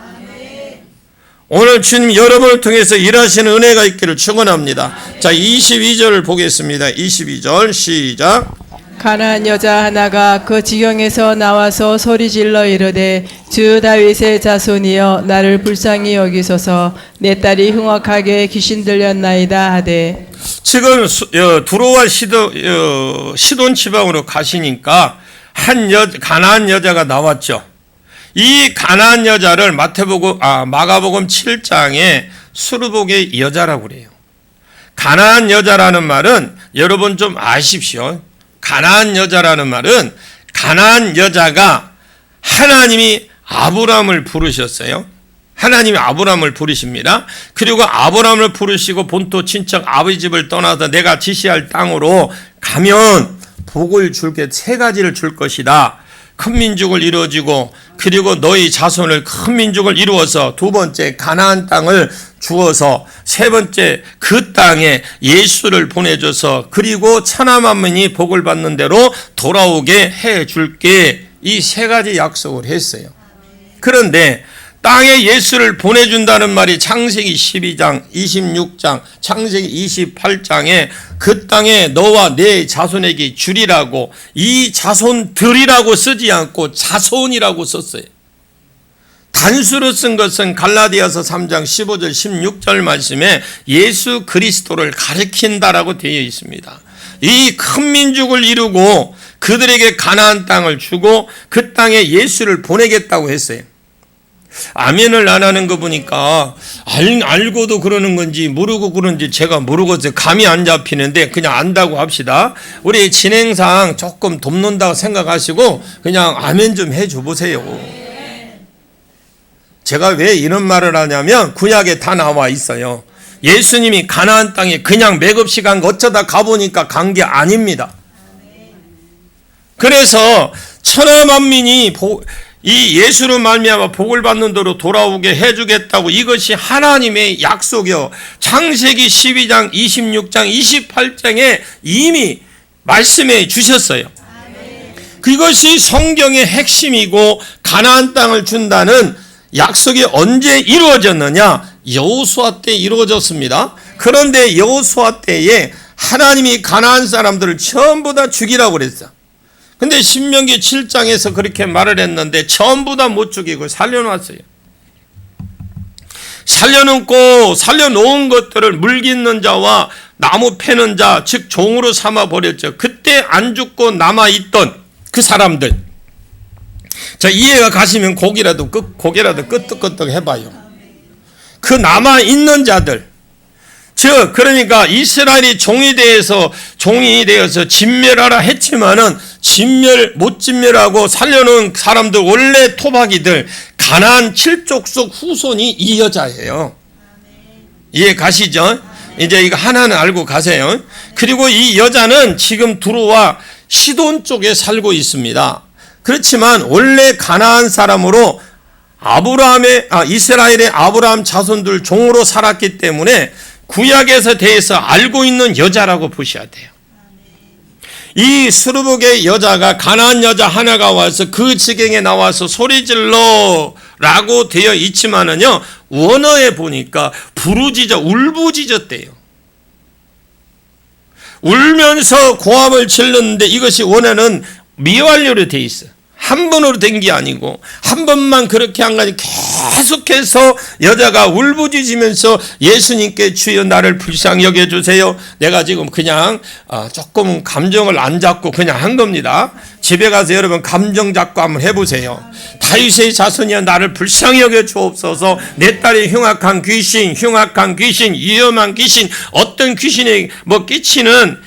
오늘 주님 여러분을 통해서 일하시는 은혜가 있기를 축원합니다. 자, 22절을 보겠습니다. 22절 시작. 가난한 여자 하나가 그 지경에서 나와서 소리질러 이르되 주 다윗의 자손이여 나를 불쌍히 여기소서 내 딸이 흉악하게 귀신 들렸나이다 하되. 지금 두로와 시돈 지방으로 가시니까 가나안 여자가 나왔죠. 이 가나안 여자를 마가복음 7장에 수르복의 여자라고 그래요. 가나안 여자라는 말은 여러분 좀 아십시오. 가나안 여자라는 말은 가나안 여자가 하나님이 아브라함을 부르셨어요. 하나님이 아브라함을 부르십니다. 그리고 아브라함을 부르시고 본토 친척 아버지 집을 떠나서 내가 지시할 땅으로 가면 복을 줄게, 세 가지를 줄 것이다. 큰 민족을 이루어지고, 그리고 너희 자손을 큰 민족을 이루어서, 두 번째 가나안 땅을 주어서, 세 번째 그 땅에 예수를 보내줘서, 그리고 천하 만민이 복을 받는 대로 돌아오게 해 줄게. 이 세 가지 약속을 했어요. 그런데 땅에 예수를 보내준다는 말이 창세기 12장, 26장, 창세기 28장에 그 땅에 너와 내 자손에게 주리라고, 이 자손들이라고 쓰지 않고 자손이라고 썼어요. 단수로 쓴 것은 갈라디아서 3장 15절 16절 말씀에 예수 그리스도를 가리킨다라고 되어 있습니다. 이 큰 민족을 이루고 그들에게 가나안 땅을 주고 그 땅에 예수를 보내겠다고 했어요. 아멘을 안 하는 거 보니까 알고도 그러는 건지 모르고 그런지 제가 모르겠어요. 감이 안 잡히는데 그냥 안다고 합시다. 우리 진행상 조금 돕는다고 생각하시고 그냥 아멘 좀 해줘 보세요. 제가 왜 이런 말을 하냐면 구약에 다 나와 있어요. 예수님이 가나안 땅에 그냥 맥없이 간 거 어쩌다 가보니까 간 게 아닙니다. 그래서 천하 만민이 이 예수로 말미암아 복을 받는 대로 돌아오게 해주겠다고, 이것이 하나님의 약속이요. 창세기 12장, 26장, 28장에 이미 말씀해 주셨어요. 그것이 성경의 핵심이고, 가나안 땅을 준다는 약속이 언제 이루어졌느냐? 여호수아 때 이루어졌습니다. 그런데 여호수아 때에 하나님이 가나안 사람들을 전부 다 죽이라고 그랬어. 근데 신명기 7장에서 그렇게 말을 했는데 전부 다 못 죽이고 살려놨어요. 살려놓은 것들을 물깃는 자와 나무 패는 자, 즉 종으로 삼아 버렸죠. 그때 안 죽고 남아있던 그 사람들. 자, 이해가 가시면 고개라도 끄떡끄떡 해봐요. 그 남아있는 자들. 즉 그러니까 이스라엘이 종이 되어서 진멸하라 했지만은 못 진멸하고 살려놓은 사람들, 원래 토박이들, 가나안 7족속 후손이 이 여자예요. 이해 가시죠? 이제 이거 하나는 알고 가세요. 그리고 이 여자는 지금 두로와 시돈 쪽에 살고 있습니다. 그렇지만 원래 가나안 사람으로 이스라엘의 아브라함 자손들 종으로 살았기 때문에 구약에서 대해서 알고 있는 여자라고 보셔야 돼요. 이 수르복의 여자가 가나안 여자 하나가 와서 그 지경에 나와서 소리질러 라고 되어 있지만은요, 원어에 보니까 울부짖었대요. 울면서 고함을 질렀는데 이것이 원어는 미완료로 되어 있어요. 한 번으로 된 게 아니고 한 번만 그렇게 한 게 아니고 계속해서 여자가 울부짖으면서 예수님께 주여 나를 불쌍히 여겨주세요. 내가 지금 그냥 조금 감정을 안 잡고 그냥 한 겁니다. 집에 가서 여러분 감정 잡고 한번 해보세요. 다윗의 자손이여 나를 불쌍히 여겨주옵소서. 내 딸이 흉악한 귀신, 위험한 귀신, 어떤 귀신이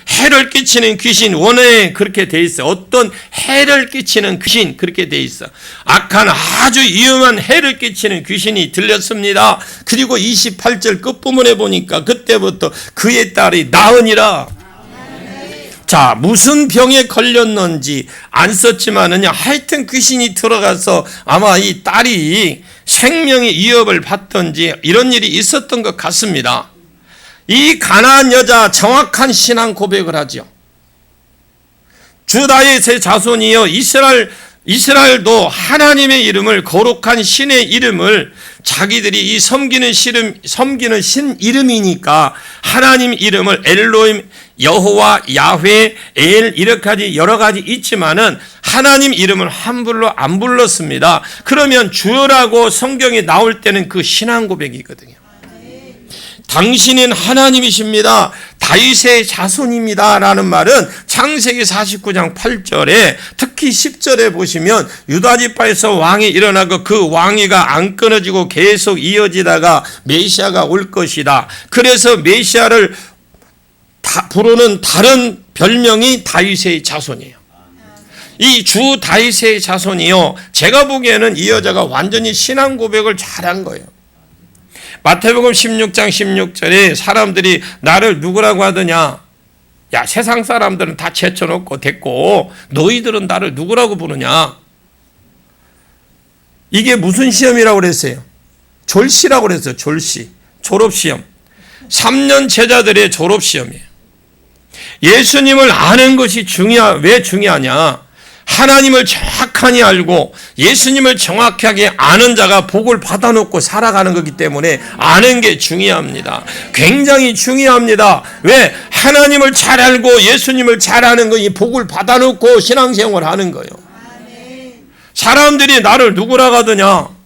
해를 끼치는 귀신, 원어에 그렇게 돼 있어요. 어떤 해를 끼치는 귀신, 그렇게 돼 있어. 악한 아주 위험한 해를 끼치는 귀신이 들렸습니다. 그리고 28절 끝부분에 보니까 그때부터 그의 딸이 나으니라. 자, 무슨 병에 걸렸는지 안 썼지만은요, 하여튼 귀신이 들어가서 아마 이 딸이 생명의 위협을 받던지 이런 일이 있었던 것 같습니다. 이 가나안 여자 정확한 신앙 고백을 하죠. 주 다윗의 자손이여 이스라엘도 하나님의 이름을, 거룩한 신의 이름을, 자기들이 이 섬기는 신 이름이니까 하나님 이름을 엘로임, 여호와, 야훼, 엘 이렇게 여러 가지 있지만은 하나님 이름을 함부로 안 불렀습니다. 그러면 주여라고 성경에 나올 때는 그 신앙 고백이거든요. 당신은 하나님이십니다. 다윗의 자손입니다. 라는 말은 창세기 49장 8절에 특히 10절에 보시면 유다지파에서 왕이 일어나고 그 왕위가 안 끊어지고 계속 이어지다가 메시아가 올 것이다. 그래서 메시아를 부르는 다른 별명이 다윗의 자손이에요. 이 주 다윗의 자손이요. 제가 보기에는 이 여자가 완전히 신앙 고백을 잘한 거예요. 마태복음 16장 16절에 사람들이 나를 누구라고 하더냐? 야, 세상 사람들은 다 제쳐놓고 됐고 너희들은 나를 누구라고 부르냐? 이게 무슨 시험이라고 그랬어요? 졸시라고 그랬어요. 졸시. 졸업시험. 3년 제자들의 졸업시험이에요. 예수님을 아는 것이 왜 중요하냐? 하나님을 정확하게 알고 예수님을 정확하게 아는 자가 복을 받아놓고 살아가는 거기 때문에 아는 게 중요합니다. 굉장히 중요합니다. 왜? 하나님을 잘 알고 예수님을 잘 아는 거, 이 복을 받아놓고 신앙생활을 하는 거예요. 사람들이 나를 누구라고 하더냐?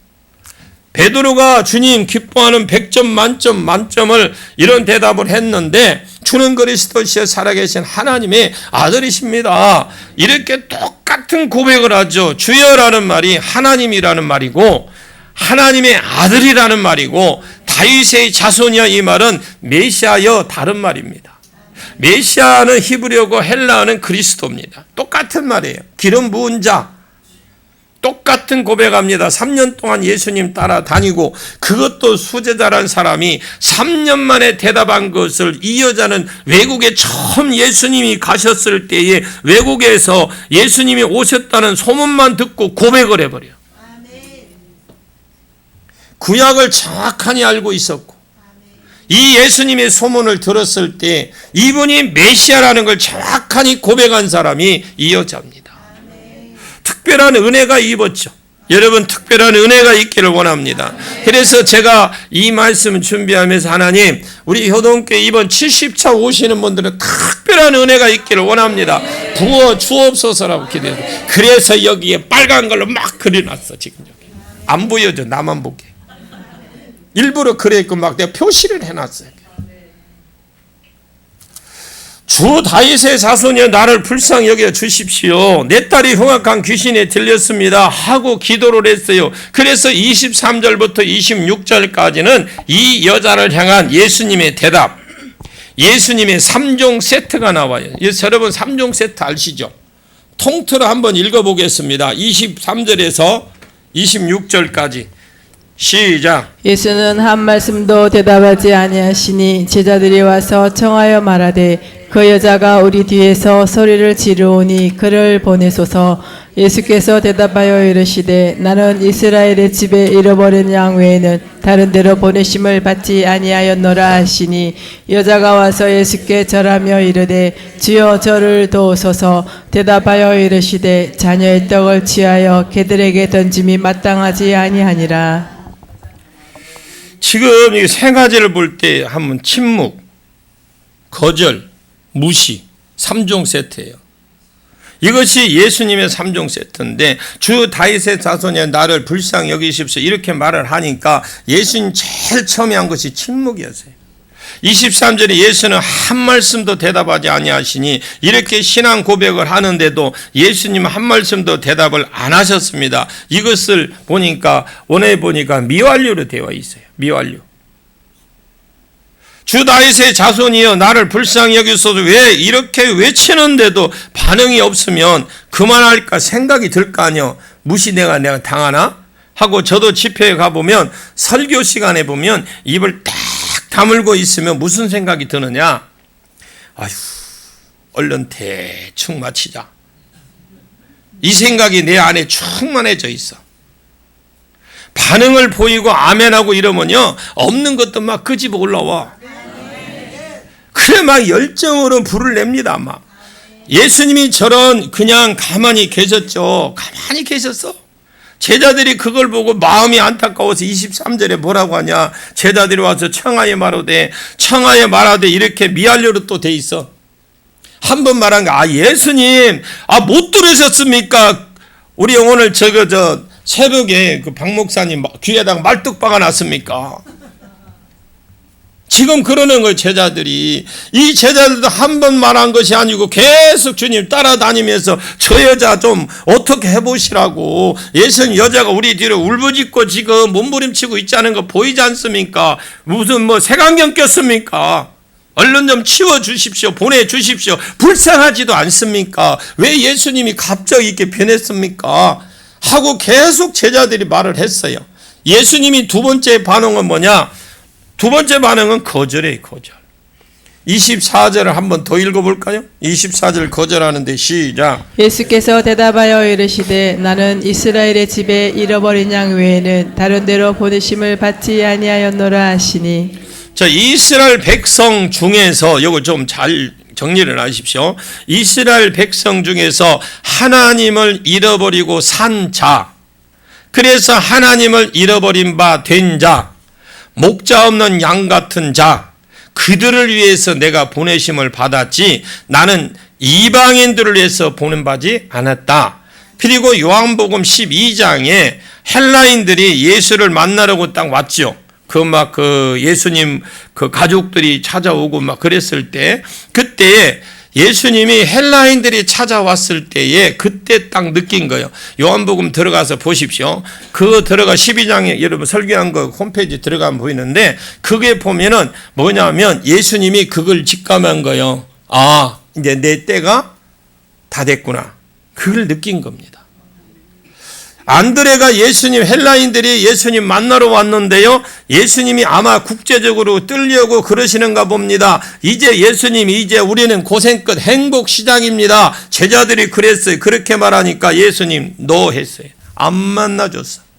베드로가 주님 기뻐하는 100점 만점을 이런 대답을 했는데 주는 그리스도시여 살아계신 하나님의 아들이십니다. 이렇게 똑같은 고백을 하죠. 주여라는 말이 하나님이라는 말이고 하나님의 아들이라는 말이고 다윗의 자손이여 이 말은 메시아여 다른 말입니다. 메시아는 히브리어고 헬라어는 그리스도입니다. 똑같은 말이에요. 기름 부은 자. 똑같은 고백합니다. 3년 동안 예수님 따라다니고 그것도 수제자란 사람이 3년 만에 대답한 것을 이 여자는 외국에 처음 예수님이 가셨을 때에 외국에서 예수님이 오셨다는 소문만 듣고 고백을 해버려요. 구약을 정확하게 알고 있었고 이 예수님의 소문을 들었을 때 이분이 메시아라는 걸 정확하게 고백한 사람이 이 여자입니다. 특별한 은혜가 입었죠. 여러분 특별한 은혜가 있기를 원합니다. 그래서 제가 이 말씀을 준비하면서 하나님 우리 효동교회 이번 70차 오시는 분들은 특별한 은혜가 있기를 원합니다. 부어 주옵소서라고 기도해요. 그래서 여기에 빨간 걸로 막 그려놨어. 지금 여기 안 보여줘. 나만 보게. 일부러 그래있고 막 내가 표시를 해놨어요. 주 다윗의 자손이여 나를 불쌍히 여겨 주십시오. 내 딸이 흉악한 귀신에 들렸습니다 하고 기도를 했어요. 그래서 23절부터 26절까지는 이 여자를 향한 예수님의 대답, 예수님의 3종 세트가 나와요. 여러분 3종 세트 아시죠? 통틀어 한번 읽어보겠습니다. 23절에서 26절까지 시작. 예수는 한 말씀도 대답하지 아니하시니 제자들이 와서 청하여 말하되 그 여자가 우리 뒤에서 소리를 지르오니 그를 보내소서. 예수께서 대답하여 이르시되 나는 이스라엘의 집에 잃어버린 양 외에는 다른 데로 보내심을 받지 아니하였노라 하시니 여자가 와서 예수께 절하며 이르되 주여 저를 도우소서. 대답하여 이르시되 자녀의 떡을 취하여 개들에게 던짐이 마땅하지 아니하니라. 지금 이 세 가지를 볼 때 한번 침묵, 거절, 무시 3종 세트예요. 이것이 예수님의 3종 세트인데 주 다윗의 자손이여 나를 불쌍히 여기십시오 이렇게 말을 하니까 예수님 제일 처음에 한 것이 침묵이었어요. 23절에 예수는 한 말씀도 대답하지 아니하시니 이렇게 신앙 고백을 하는데도 예수님 한 말씀도 대답을 안 하셨습니다. 이것을 보니까 원에 보니까 미완료로 되어 있어요. 미완료. 주 다윗의 자손이여 나를 불쌍히 여기소서. 왜 이렇게 외치는데도 반응이 없으면 그만할까 생각이 들 거 아니요. 무시 내가 당하나 하고 저도 집회에 가보면 설교 시간에 보면 입을 딱 다물고 있으면 무슨 생각이 드느냐? 아휴 얼른 대충 마치자. 이 생각이 내 안에 충만해져 있어. 반응을 보이고 아멘하고 이러면요 없는 것도 막 그 집에 올라와. 그래 막 열정으로 불을 냅니다. 막 예수님이 저런 그냥 가만히 계셨죠. 가만히 계셨어. 제자들이 그걸 보고 마음이 안타까워서 23절에 뭐라고 하냐? 제자들이 와서 청하에 말하되 이렇게 미완료로 또 돼 있어. 한 번 말한 거, 예수님, 못 들으셨습니까? 우리 오늘 새벽에 그 박 목사님 귀에다가 말뚝박아 놨습니까? 지금 그러는 거예요, 제자들이. 이 제자들도 한 번 말한 것이 아니고 계속 주님 따라다니면서 저 여자 좀 어떻게 해보시라고. 예수님 여자가 우리 뒤로 울부짖고 지금 몸부림치고 있지 않은 거 보이지 않습니까? 무슨 색안경 꼈습니까? 얼른 좀 치워주십시오. 보내주십시오. 불쌍하지도 않습니까? 왜 예수님이 갑자기 이렇게 변했습니까? 하고 계속 제자들이 말을 했어요. 예수님이 두 번째 반응은 뭐냐? 두 번째 반응은 거절이에요. 거절. 24절을 한번 더 읽어볼까요? 24절 거절하는데 시작. 예수께서 대답하여 이르시되 나는 이스라엘의 집에 잃어버린 양 외에는 다른 데로 보내심을 받지 아니하였노라 하시니. 자, 이스라엘 백성 중에서 이거 좀 잘 정리를 하십시오. 이스라엘 백성 중에서 하나님을 잃어버리고 산 자, 그래서 하나님을 잃어버린 바 된 자, 목자 없는 양 같은 자, 그들을 위해서 내가 보내심을 받았지 나는 이방인들을 위해서 보낸바지 않았다. 그리고 요한복음 12장에 헬라인들이 예수를 만나려고 딱 왔죠. 그 예수님 그 가족들이 찾아오고 막 그랬을 때, 그때 예수님이 헬라인들이 찾아왔을 때에 그때 딱 느낀 거예요. 요한복음 들어가서 보십시오. 그거 들어가 12장에 여러분 설교한 거 홈페이지 들어가면 보이는데, 그게 보면은 뭐냐면 예수님이 그걸 직감한 거예요. 아, 이제 내 때가 다 됐구나. 그걸 느낀 겁니다. 안드레가 예수님, 헬라인들이 예수님 만나러 왔는데요, 예수님이 아마 국제적으로 뜨려고 그러시는가 봅니다. 이제 예수님이 이제 우리는 고생 끝 행복 시작입니다. 제자들이 그랬어요. 그렇게 말하니까 예수님 노 했어요. 안 만나줬어.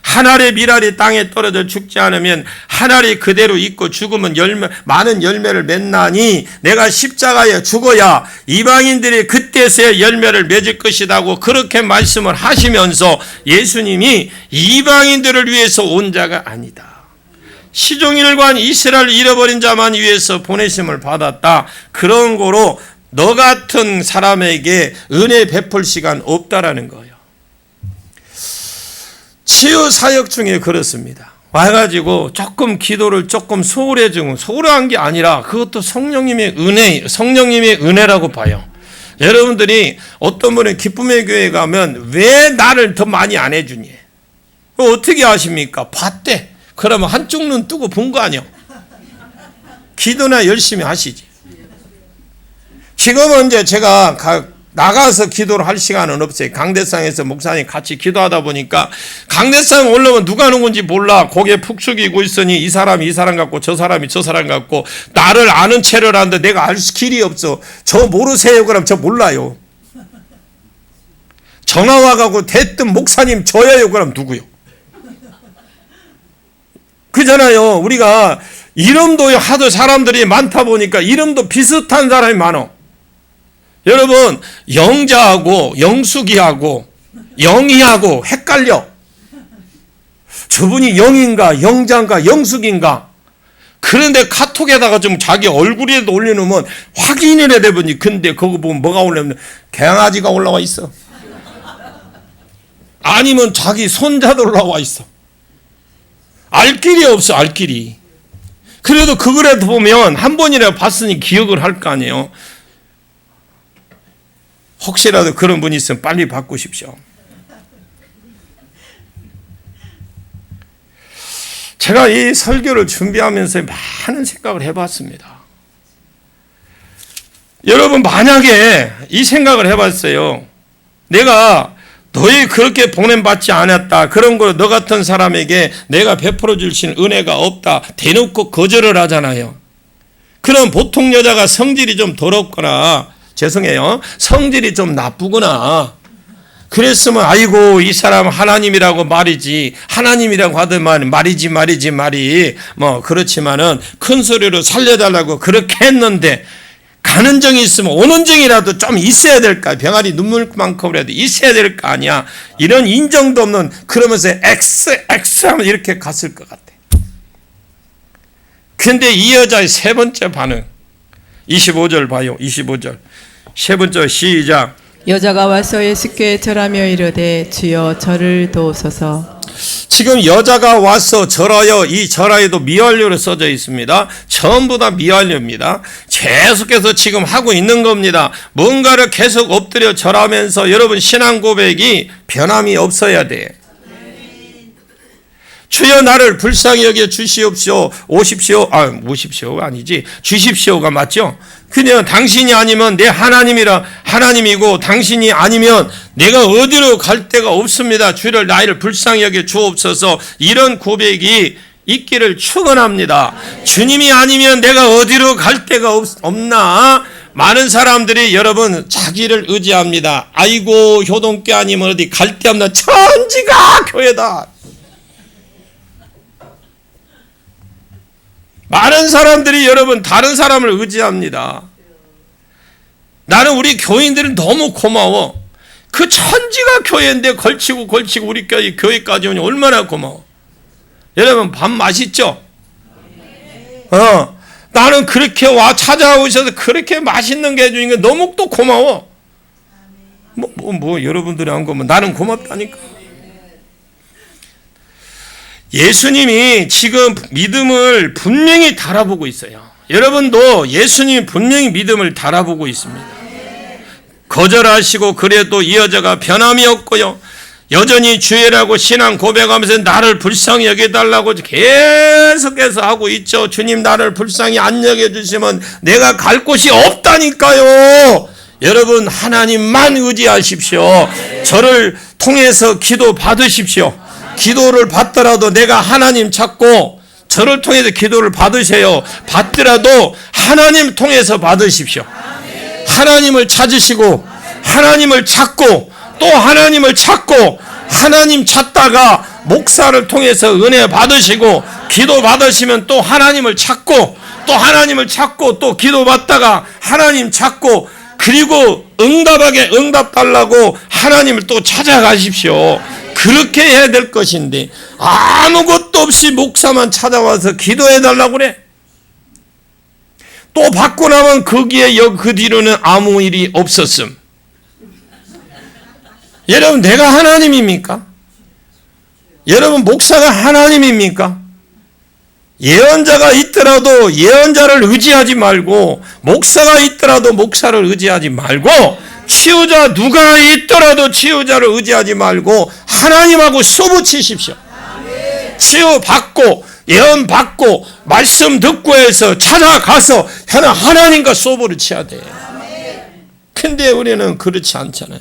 한 알의 밀알이 땅에 떨어져 죽지 않으면 한 알이 그대로 있고 죽으면 많은 열매를 맺나니 내가 십자가에 죽어야 이방인들이 그때서야 열매를 맺을 것이라고 그렇게 말씀을 하시면서 예수님이 이방인들을 위해서 온 자가 아니다. 시종일관 이스라엘 잃어버린 자만 위해서 보내심을 받았다. 그런 거로 너 같은 사람에게 은혜 베풀 시간 없다라는 거예요. 치유 사역 중에 그렇습니다. 와가지고 조금 기도를 조금 소홀해지고, 소홀한 게 아니라 그것도 성령님의 은혜라고 봐요. 여러분들이 어떤 분은 기쁨의 교회 가면 왜 나를 더 많이 안 해주니? 어떻게 아십니까? 봤대. 그러면 한쪽 눈 뜨고 본 거 아니야? 기도나 열심히 하시지. 지금은 이제 제가 나가서 기도를 할 시간은 없어요. 강대상에서 목사님 같이 기도하다 보니까 강대상 올라오면 누가 누군지 몰라. 고개 푹 숙이고 있으니 이 사람이 이 사람 같고 저 사람이 저 사람 같고 나를 아는 체를 하는데 내가 알 길이 없어. 저 모르세요? 그럼 저 몰라요. 전화 와가고 대뜸 목사님 저예요? 그럼 누구요? 그잖아요. 우리가 이름도 하도 사람들이 많다 보니까 이름도 비슷한 사람이 많아. 여러분, 영자하고 영숙이하고 영희하고 헷갈려. 저분이 영인가 영자인가 영숙인가. 그런데 카톡에다가 좀 자기 얼굴에도 올려놓으면 확인을 해야 되더니, 근데 그거 보면 뭐가 올라오면 강아지가 올라와 있어. 아니면 자기 손자도 올라와 있어. 알 길이 없어, 알 길이. 그래도 그거라도 보면 한 번이라도 봤으니 기억을 할 거 아니에요. 혹시라도 그런 분이 있으면 빨리 바꾸십시오. 제가 이 설교를 준비하면서 많은 생각을 해봤습니다. 여러분, 만약에 이 생각을 해봤어요. 내가 너희 그렇게 보냄받지 않았다. 그런 거 너 같은 사람에게 내가 베풀어 주신 은혜가 없다. 대놓고 거절을 하잖아요. 그럼 보통 여자가 성질이 좀 더럽거나, 죄송해요, 성질이 좀 나쁘구나. 그랬으면 아이고 이 사람 하나님이라고 말이지, 하나님이라고 하더만 말이지 뭐 그렇지만은 큰 소리로 살려달라고 그렇게 했는데 가는 정이 있으면 오는 정이라도 좀 있어야 될까? 병아리 눈물만큼이라도 있어야 될 거 아니야. 이런 인정도 없는, 그러면서 X 하면 이렇게 갔을 것 같아. 근데 이 여자의 세 번째 반응, 25절 봐요. 25절 세 번째 시작. 여자가 와서 예수께 절하며 이르되 주여 저를 도우소서. 지금 여자가 와서 절하여, 이 절하여도 미완료로 써져 있습니다. 전부 다 미완료입니다. 계속해서 지금 하고 있는 겁니다. 뭔가를 계속 엎드려 절하면서 여러분 신앙 고백이 변함이 없어야 돼. 주여 나를 불쌍히 여겨 주시옵시오. 오십시오가 아니지. 주십시오가 맞죠? 그냥 당신이 아니면 내 하나님이고 당신이 아니면 내가 어디로 갈 데가 없습니다. 주를 나를 불쌍히 여겨 주옵소서. 이런 고백이 있기를 축원합니다. 주님이 아니면 내가 어디로 갈 데가 없나? 많은 사람들이 여러분 자기를 의지합니다. 아이고 효동교 아니면 어디 갈 데 없나? 천지가 교회다. 많은 사람들이 여러분 다른 사람을 의지합니다. 나는 우리 교인들은 너무 고마워. 그 천지가 교회인데 걸치고 우리 교회까지 오니 얼마나 고마워. 여러분 밥 맛있죠? 나는 그렇게 찾아오셔서 그렇게 맛있는 게 해주니까 너무 또 고마워. 여러분들이 안 고마워. 나는 고맙다니까. 예수님이 지금 믿음을 분명히 달아보고 있어요. 여러분도 예수님이 분명히 믿음을 달아보고 있습니다. 거절하시고 그래도 이 여자가 변함이 없고요. 여전히 주의라고 신앙 고백하면서 나를 불쌍히 여겨달라고 계속해서 하고 있죠. 주님 나를 불쌍히 안 여겨주시면 내가 갈 곳이 없다니까요. 여러분 하나님만 의지하십시오. 저를 통해서 기도 받으십시오. 기도를 받더라도 내가 하나님 찾고 저를 통해서 기도를 받으세요. 받더라도 하나님 통해서 받으십시오. 하나님을 찾으시고 하나님을 찾고 또 하나님을 찾고 하나님 찾다가 목사를 통해서 은혜 받으시고 기도 받으시면 또 하나님을 찾고 또 하나님을 찾고 또 기도 받다가 하나님 찾고 그리고 응답 달라고 하나님을 또 찾아가십시오. 그렇게 해야 될 것인데 아무것도 없이 목사만 찾아와서 기도해 달라고 그래. 또 받고 나면 거기에 그 뒤로는 아무 일이 없었음. 여러분 내가 하나님입니까? 여러분 목사가 하나님입니까? 예언자가 있더라도 예언자를 의지하지 말고 목사가 있더라도 목사를 의지하지 말고 치유자 누가 있더라도 치유자를 의지하지 말고 하나님하고 쏘붙이십시오. 치유 받고 예언 받고 말씀 듣고 해서 찾아가서 하나님과 쏘부를 쳐야 돼요. 근데 우리는 그렇지 않잖아요.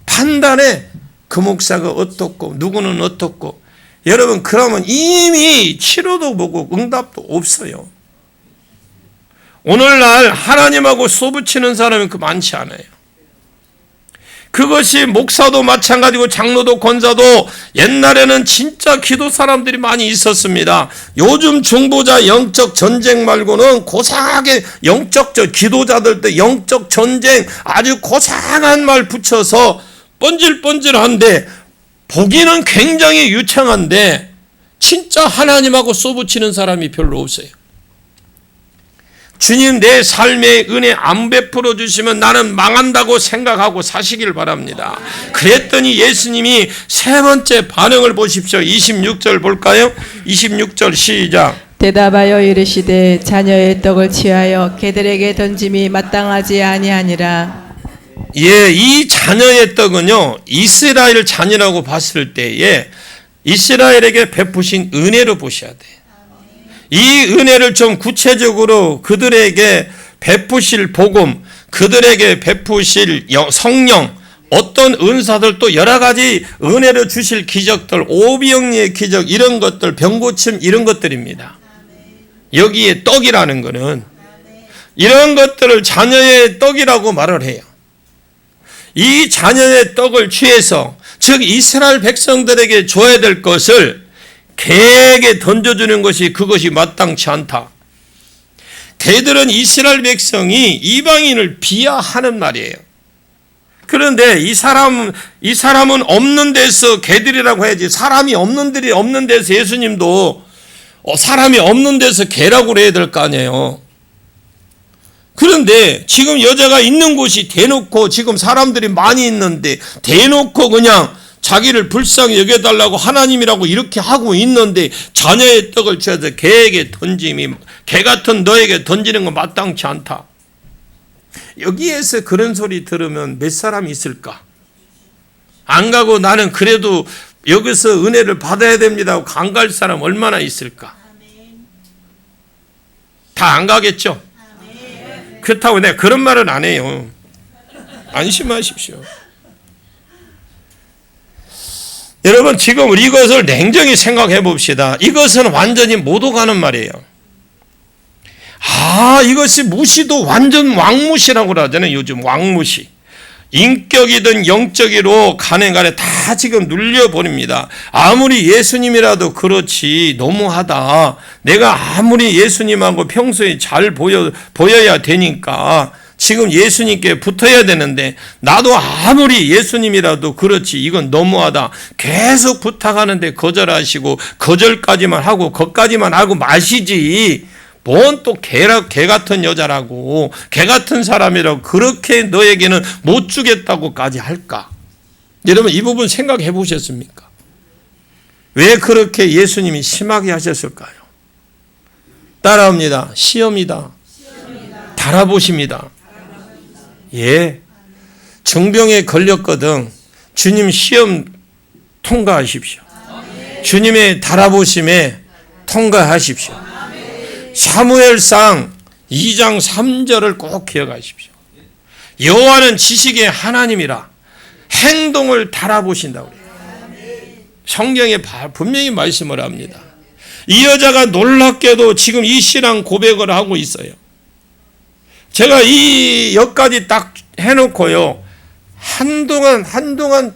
판단해. 그 목사가 어떻고 누구는 어떻고. 여러분 그러면 이미 치료도 보고 응답도 없어요. 오늘날 하나님하고 쏘붙이는 사람이 그 많지 않아요. 그것이 목사도 마찬가지고 장로도 권사도 옛날에는 진짜 기도 사람들이 많이 있었습니다. 요즘 중보자 영적 전쟁 말고는 고상하게 영적 기도자들도 영적 전쟁 아주 고상한 말 붙여서 뻔질뻔질한데 보기는 굉장히 유창한데 진짜 하나님하고 쏘붙이는 사람이 별로 없어요. 주님 내 삶에 은혜 안 베풀어 주시면 나는 망한다고 생각하고 사시길 바랍니다. 그랬더니 예수님이 세 번째 반응을 보십시오. 26절 볼까요? 26절 시작. 대답하여 이르시되 자녀의 떡을 취하여 개들에게 던짐이 마땅하지 아니하니라. 예, 이 자녀의 떡은요 이스라엘 자녀라고 봤을 때에 이스라엘에게 베푸신 은혜로 보셔야 돼요. 이 은혜를 좀 구체적으로 그들에게 베푸실 복음, 그들에게 베푸실 성령, 어떤 은사들 또 여러 가지 은혜를 주실 기적들, 오병이의 기적 이런 것들, 병고침 이런 것들입니다. 여기에 떡이라는 것은 이런 것들을 자녀의 떡이라고 말을 해요. 이 자녀의 떡을 취해서 즉 이스라엘 백성들에게 줘야 될 것을 개에게 던져주는 것이 그것이 마땅치 않다. 개들은 이스라엘 백성이 이방인을 비하하는 말이에요. 그런데 이 사람은 없는 데서 개들이라고 해야지. 사람이 없는 데서 예수님도 사람이 없는 데서 개라고 해야 될 거 아니에요. 그런데 지금 여자가 있는 곳이 대놓고 지금 사람들이 많이 있는데 대놓고 그냥 자기를 불쌍히 여겨달라고 하나님이라고 이렇게 하고 있는데 자녀의 떡을 취해서 개에게 던짐이 개 같은 너에게 던지는 건 마땅치 않다. 여기에서 그런 소리 들으면 몇 사람이 있을까? 안 가고 나는 그래도 여기서 은혜를 받아야 됩니다 하고 안 갈 사람 얼마나 있을까? 다 안 가겠죠? 그렇다고 내가 그런 말은 안 해요. 안심하십시오. 여러분 지금 이것을 냉정히 생각해 봅시다. 이것은 완전히 못 오가는 말이에요. 이것이 무시도 완전 왕무시라고 그러잖아요. 요즘 왕무시. 인격이든 영적으로 간에 다 지금 눌려버립니다. 아무리 예수님이라도 그렇지 너무하다. 내가 아무리 예수님하고 평소에 잘 보여야 되니까 지금 예수님께 붙어야 되는데 나도 아무리 예수님이라도 그렇지 이건 너무하다. 계속 부탁하는데 거절하시고 거절까지만 하고 거기까지만 하고 마시지. 뭔 또 개 같은 여자라고 개 같은 사람이라고 그렇게 너에게는 못 주겠다고까지 할까? 여러분 이 부분 생각해 보셨습니까? 왜 그렇게 예수님이 심하게 하셨을까요? 따라합니다. 시험이다. 달아보십니다. 예, 중병에 걸렸거든. 주님 시험 통과하십시오. 주님의 달아보심에 통과하십시오. 사무엘상 2장 3절을 꼭 기억하십시오. 여호와는 지식의 하나님이라 행동을 달아보신다고 그래요. 성경에 분명히 말씀을 합니다. 이 여자가 놀랍게도 지금 이 신앙 고백을 하고 있어요. 제가 이 여기까지 딱 해놓고요. 한동안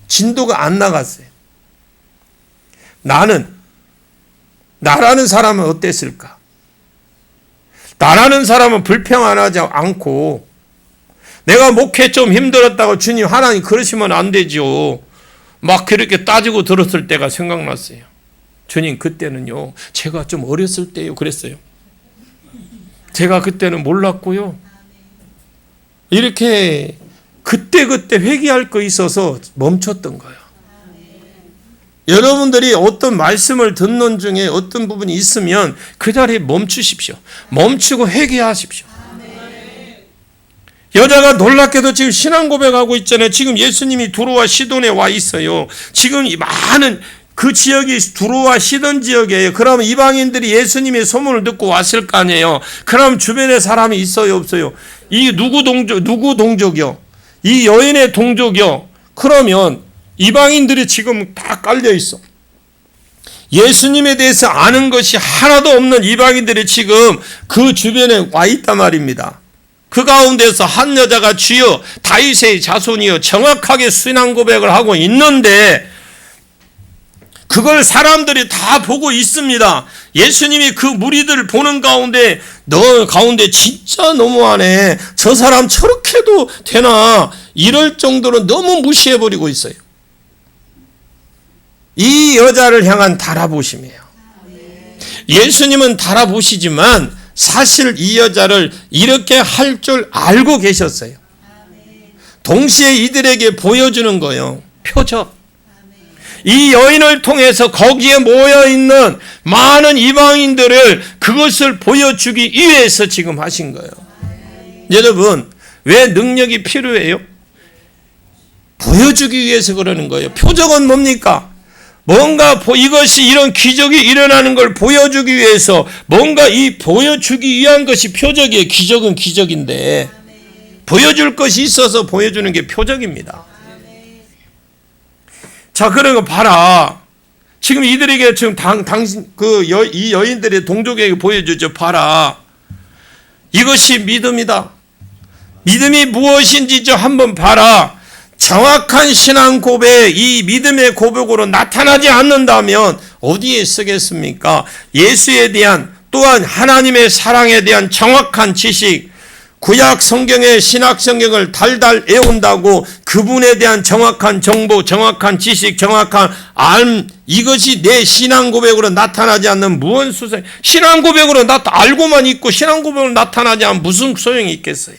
진도가 안 나갔어요. 나라는 사람은 어땠을까? 나라는 사람은 불평하지 않고 내가 목회 좀 힘들었다고 주님 하나님 그러시면 안 되죠. 막 그렇게 따지고 들었을 때가 생각났어요. 주님 그때는요. 제가 좀 어렸을 때요. 그랬어요. 제가 그때는 몰랐고요. 이렇게 그때 회개할 거 있어서 멈췄던 거예요. 여러분들이 어떤 말씀을 듣는 중에 어떤 부분이 있으면 그 자리에 멈추십시오. 멈추고 회개하십시오. 여자가 놀랍게도 지금 신앙 고백하고 있잖아요. 지금 예수님이 두로와 시돈에 와 있어요. 지금 많은 그 지역이 두로와 시돈 지역이에요. 그러면 이방인들이 예수님의 소문을 듣고 왔을 거 아니에요. 그럼 주변에 사람이 있어요, 없어요? 이 누구 동족이요? 이 여인의 동족이요? 그러면 이방인들이 지금 다 깔려 있어. 예수님에 대해서 아는 것이 하나도 없는 이방인들이 지금 그 주변에 와 있단 말입니다. 그 가운데서 한 여자가 주여 다윗의 자손이여 정확하게 신앙 고백을 하고 있는데 그걸 사람들이 다 보고 있습니다. 예수님이 그 무리들을 보는 가운데 너 가운데 진짜 너무하네. 저 사람 저렇게도 되나 이럴 정도로 너무 무시해버리고 있어요. 이 여자를 향한 달아보심이에요. 예수님은 달아보시지만 사실 이 여자를 이렇게 할 줄 알고 계셨어요. 동시에 이들에게 보여주는 거예요. 표적. 이 여인을 통해서 거기에 모여있는 많은 이방인들을 그것을 보여주기 위해서 지금 하신 거예요. 여러분 왜 능력이 필요해요? 보여주기 위해서 그러는 거예요. 표적은 뭡니까? 뭔가 이것이 이런 기적이 일어나는 걸 보여주기 위해서 뭔가 이 보여주기 위한 것이 표적이에요. 기적은 기적인데 보여줄 것이 있어서 보여주는 게 표적입니다. 자, 그런 거 봐라. 지금 이들에게 지금 이 여인들의 동족에게 보여주죠. 봐라. 이것이 믿음이다. 믿음이 무엇인지 좀 한번 봐라. 정확한 신앙 고백, 이 믿음의 고백으로 나타나지 않는다면 어디에 쓰겠습니까? 예수에 대한 또한 하나님의 사랑에 대한 정확한 지식, 구약 성경의 신약 성경을 달달 외운다고 그분에 대한 정확한 정보, 정확한 지식, 정확한 알, 이것이 내 신앙 고백으로 나타나지 않는 무언 수생, 신앙 고백으로 알고만 있고 신앙 고백으로 나타나지 않으면 무슨 소용이 있겠어요?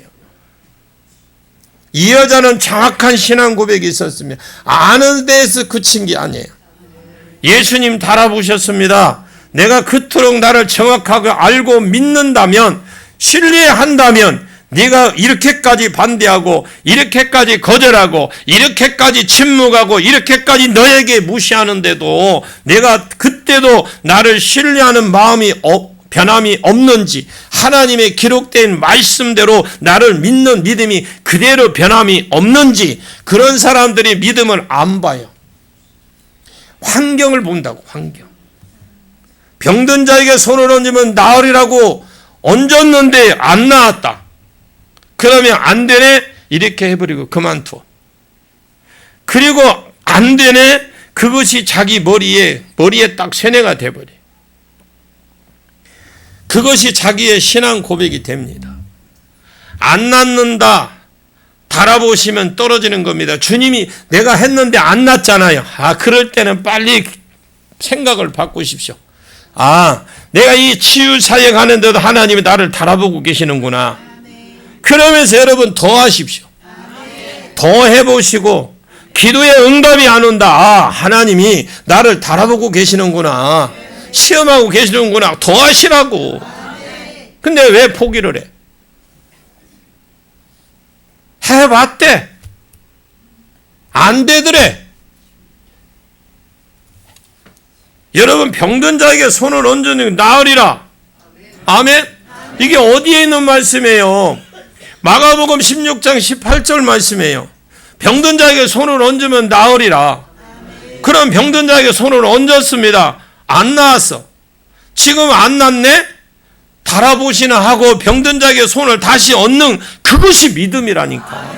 이 여자는 정확한 신앙 고백이 있었으며 아는 데에서 그친 게 아니에요. 예수님 달아보셨습니다. 내가 그토록 나를 정확하게 알고 믿는다면 신뢰한다면 네가 이렇게까지 반대하고 이렇게까지 거절하고 이렇게까지 침묵하고 이렇게까지 너에게 무시하는데도 내가 그때도 나를 신뢰하는 마음이 변함이 없는지, 하나님의 기록된 말씀대로 나를 믿는 믿음이 그대로 변함이 없는지, 그런 사람들이 믿음을 안 봐요. 환경을 본다고. 환경. 병든 자에게 손을 얹으면 나으리라고 얹었는데 안 나았다. 그러면 안 되네, 이렇게 해버리고 그만둬. 그리고 안 되네, 그것이 자기 머리에 딱 세뇌가 돼버려. 그것이 자기의 신앙 고백이 됩니다. 안 낫는다, 달아보시면 떨어지는 겁니다. 주님이 내가 했는데 안 낫잖아요. 그럴 때는 빨리 생각을 바꾸십시오. 내가 이 치유 사역하는데도 하나님이 나를 달아보고 계시는구나. 그러면서 여러분 더 하십시오. 더 해보시고, 기도에 응답이 안 온다. 하나님이 나를 달아보고 계시는구나. 시험하고 계시는구나. 더 하시라고. 근데 왜 포기를 해? 해봤대. 안 되더래. 여러분, 병든 자에게 손을 얹으니 나으리라. 아멘. 이게 어디에 있는 말씀이에요? 마가복음 16장 18절 말씀이에요. 병든 자에게 손을 얹으면 나으리라. 그럼 병든 자에게 손을 얹었습니다. 안 나았어. 지금 안 낫네? 달아보시나 하고 병든 자에게 손을 다시 얹는 그것이 믿음이라니까.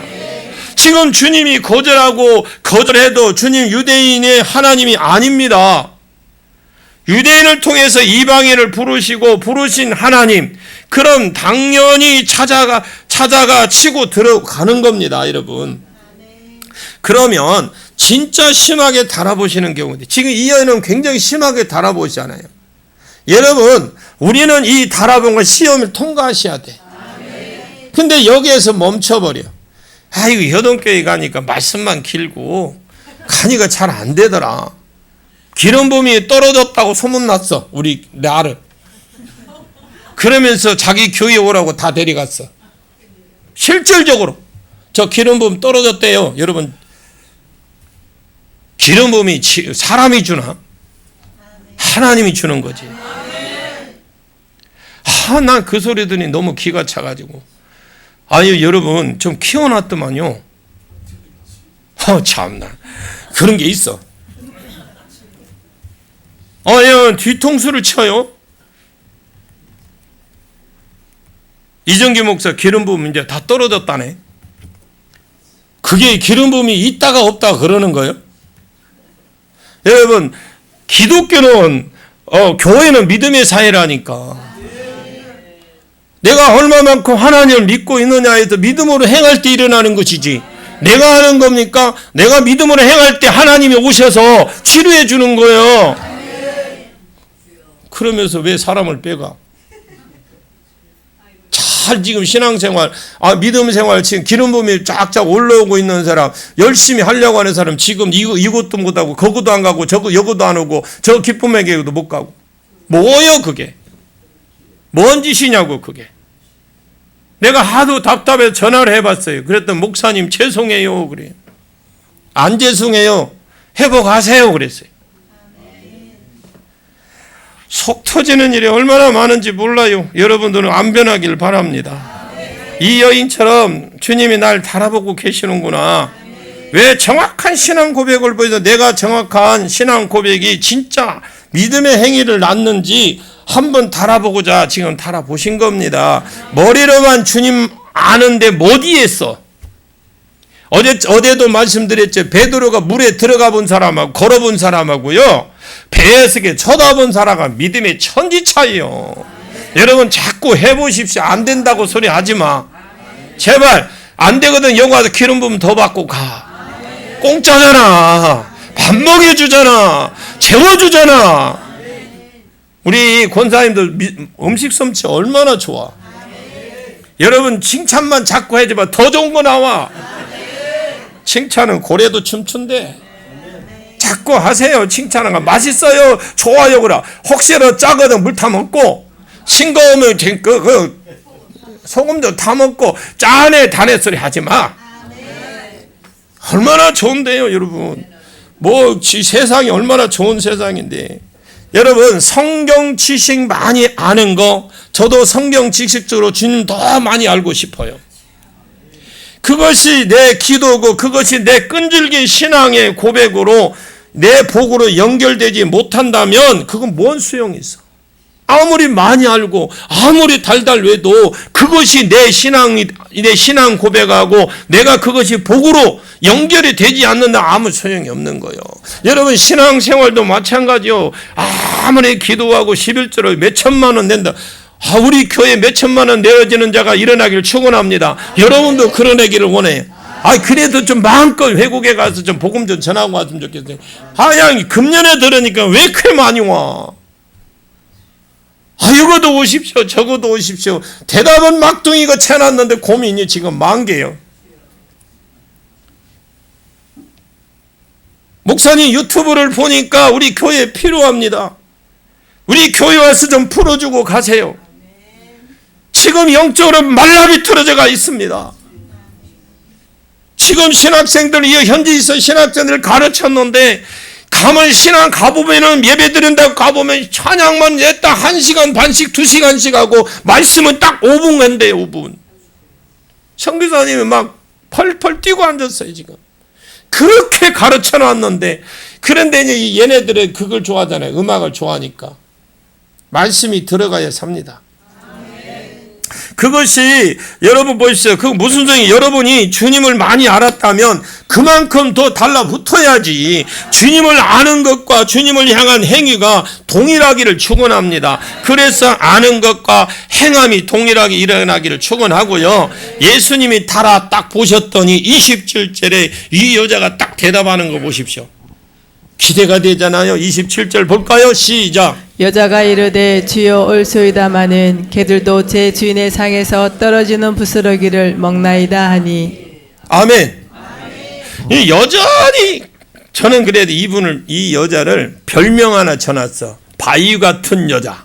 지금 주님이 거절해도 주님 유대인의 하나님이 아닙니다. 유대인을 통해서 이방인을 부르신 하나님, 그럼 당연히 찾아가 치고 들어가는 겁니다, 여러분. 그러면 진짜 심하게 달아보시는 경우인데, 지금 이 여인은 굉장히 심하게 달아보시잖아요. 여러분, 우리는 이 달아본 걸 시험을 통과하셔야 돼. 근데 여기에서 멈춰버려. 이거 효동교회 가니까 말씀만 길고 가니까 잘 안 되더라. 기름 부음이 떨어졌다고 소문났어, 나를. 그러면서 자기 교회 오라고 다 데려갔어. 실질적으로 저 기름 부음 떨어졌대요. 여러분, 기름 부음이 사람이 주나? 하나님이 주는 거지. 난 그 소리 들으니 너무 기가 차가지고. 여러분, 좀 키워놨더만요. 참나. 그런 게 있어. 뒤통수를 쳐요. 이정기 목사 기름 부음 이제 다 떨어졌다네. 그게 기름 부음이 있다가 없다가 그러는 거예요. 여러분, 기독교는 교회는 믿음의 사회라니까. 내가 얼마만큼 하나님을 믿고 있느냐에서 믿음으로 행할 때 일어나는 것이지. 내가 하는 겁니까? 내가 믿음으로 행할 때 하나님이 오셔서 치료해 주는 거예요. 그러면서 왜 사람을 빼가? 잘 지금 신앙생활, 믿음 생활, 지금 기름 부음이 쫙쫙 올라오고 있는 사람, 열심히 하려고 하는 사람, 지금 이것도 못하고, 거기도 안 가고, 여기도 안 오고, 저 기쁨의 계획도 못 가고. 뭐예요, 그게? 뭔 짓이냐고, 그게. 내가 하도 답답해서 전화를 해봤어요. 그랬더니 목사님 죄송해요, 그래요. 안 죄송해요. 회복하세요, 그랬어요. 속 터지는 일이 얼마나 많은지 몰라요. 여러분들은 안 변하길 바랍니다. 이 여인처럼 주님이 날 달아보고 계시는구나. 왜 정확한 신앙 고백을 보여서 내가 정확한 신앙 고백이 진짜 믿음의 행위를 낳는지 한번 달아보고자 지금 달아보신 겁니다. 머리로만 주님 아는데 못 이해했어. 어제도 말씀드렸죠. 베드로가 물에 들어가 본 사람하고 걸어본 사람하고요, 배에서 쳐다본 사람과 믿음의 천지 차이요. 여러분 자꾸 해보십시오. 안 된다고 소리 하지 마. 제발. 안 되거든. 여기 와서 기름 부음 더 받고 가. 공짜잖아. 밥 먹여주잖아. 재워주잖아. 우리 권사님들 음식 솜씨 얼마나 좋아. 여러분 칭찬만 자꾸 하지 마. 더 좋은 거 나와. 칭찬은 고래도 춤춘대. 자꾸 하세요. 칭찬한 거 맛있어요, 좋아요, 그라. 혹시라도 짜거든 물 타 먹고 싱거우면 소금도 다 먹고 짜네 다네 소리 하지 마. 얼마나 좋은데요, 여러분. 뭐 세상이 얼마나 좋은 세상인데. 여러분, 성경 지식 많이 아는 거, 저도 성경 지식적으로 주님 더 많이 알고 싶어요. 그것이 내 기도고 그것이 내 끈질긴 신앙의 고백으로 내 복으로 연결되지 못한다면 그건 뭔 소용이 있어. 아무리 많이 알고 아무리 달달 외도 그것이 내 신앙 고백하고 내가 그것이 복으로 연결이 되지 않는다 아무 소용이 없는 거예요. 여러분, 신앙생활도 마찬가지요. 아무리 기도하고 11조를 몇 천만 원 낸다. 우리 교회 몇 천만 원 내어지는 자가 일어나기를 축원합니다. 여러분도 그러내기를 원해요. 그래도 좀 마음껏 외국에 가서 좀 복음 좀 전하고 왔으면 좋겠어요. 그냥 금년에 들으니까 왜 그렇게 많이 와? 이거도 오십시오, 저거도 오십시오. 대답은 막둥이가 채놨는데 고민이 지금 10,000개요. 목사님 유튜브를 보니까 우리 교회에 필요합니다. 우리 교회 와서 좀 풀어주고 가세요. 지금 영적으로 말라비틀어져가 있습니다. 지금 신학생들, 현지 있어 신학생들 가르쳤는데 가면 신앙 가보면은 예배 드린다고 가보면 찬양만 냈다 1시간 반씩 2시간씩 하고 말씀은 딱 5분 간대요. 5분. 선교사님이 막 펄펄 뛰고 앉았어요. 지금 그렇게 가르쳐 놨는데, 그런데 이제 얘네들은 그걸 좋아하잖아요. 음악을 좋아하니까 말씀이 들어가야 삽니다. 그것이 여러분 보십시오. 그 무슨 소용이, 여러분이 주님을 많이 알았다면 그만큼 더 달라붙어야지. 주님을 아는 것과 주님을 향한 행위가 동일하기를 축원합니다. 그래서 아는 것과 행함이 동일하게 일어나기를 축원하고요. 예수님이 달아 딱 보셨더니 27절에 이 여자가 딱 대답하는 거 보십시오. 기대가 되잖아요. 27절 볼까요? 시작. 여자가 이르되 주여 올소이다마는 개들도 제 주인의 상에서 떨어지는 부스러기를 먹나이다 하니. 아멘. 여전히 저는 그래도 이 여자를 별명 하나 쳐놨어. 바위 같은 여자.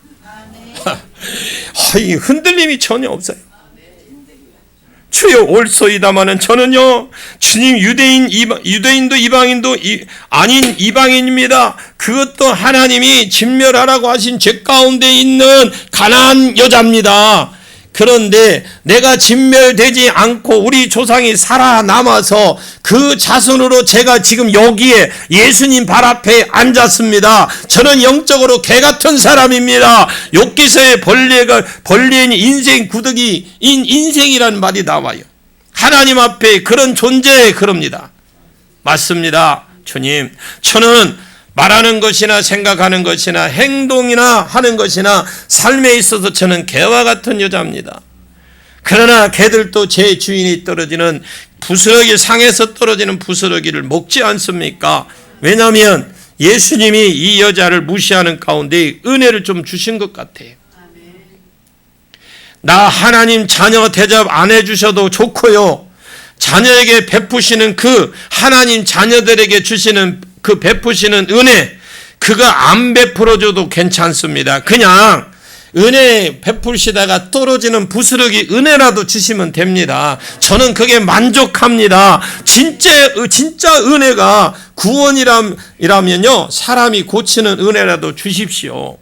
흔들림이 전혀 없어요. 주여 올소이다마는 저는요 주님 유대인도 이방인도 아닌 이방인입니다. 그것도 하나님이 진멸하라고 하신 죄 가운데 있는 가난한 여자입니다. 그런데 내가 진멸되지 않고 우리 조상이 살아남아서 그 자손으로 제가 지금 여기에 예수님 발 앞에 앉았습니다. 저는 영적으로 개 같은 사람입니다. 욥기서에 벌레인 인생 구더기 인생이라는 말이 나와요. 하나님 앞에 그런 존재 그럽니다. 맞습니다. 주님, 저는 말하는 것이나 생각하는 것이나 행동이나 하는 것이나 삶에 있어서 저는 개와 같은 여자입니다. 그러나 개들도 제 주인이 떨어지는 부스러기 상에서 떨어지는 부스러기를 먹지 않습니까? 왜냐하면 예수님이 이 여자를 무시하는 가운데 은혜를 좀 주신 것 같아요. 나 하나님 자녀 대접 안 해주셔도 좋고요. 자녀에게 베푸시는 그 하나님 자녀들에게 주시는 그 베푸시는 은혜, 그거 안 베풀어줘도 괜찮습니다. 그냥 은혜 베풀시다가 떨어지는 부스러기 은혜라도 주시면 됩니다. 저는 그게 만족합니다. 진짜 은혜가 구원이라면요, 사람이 고치는 은혜라도 주십시오.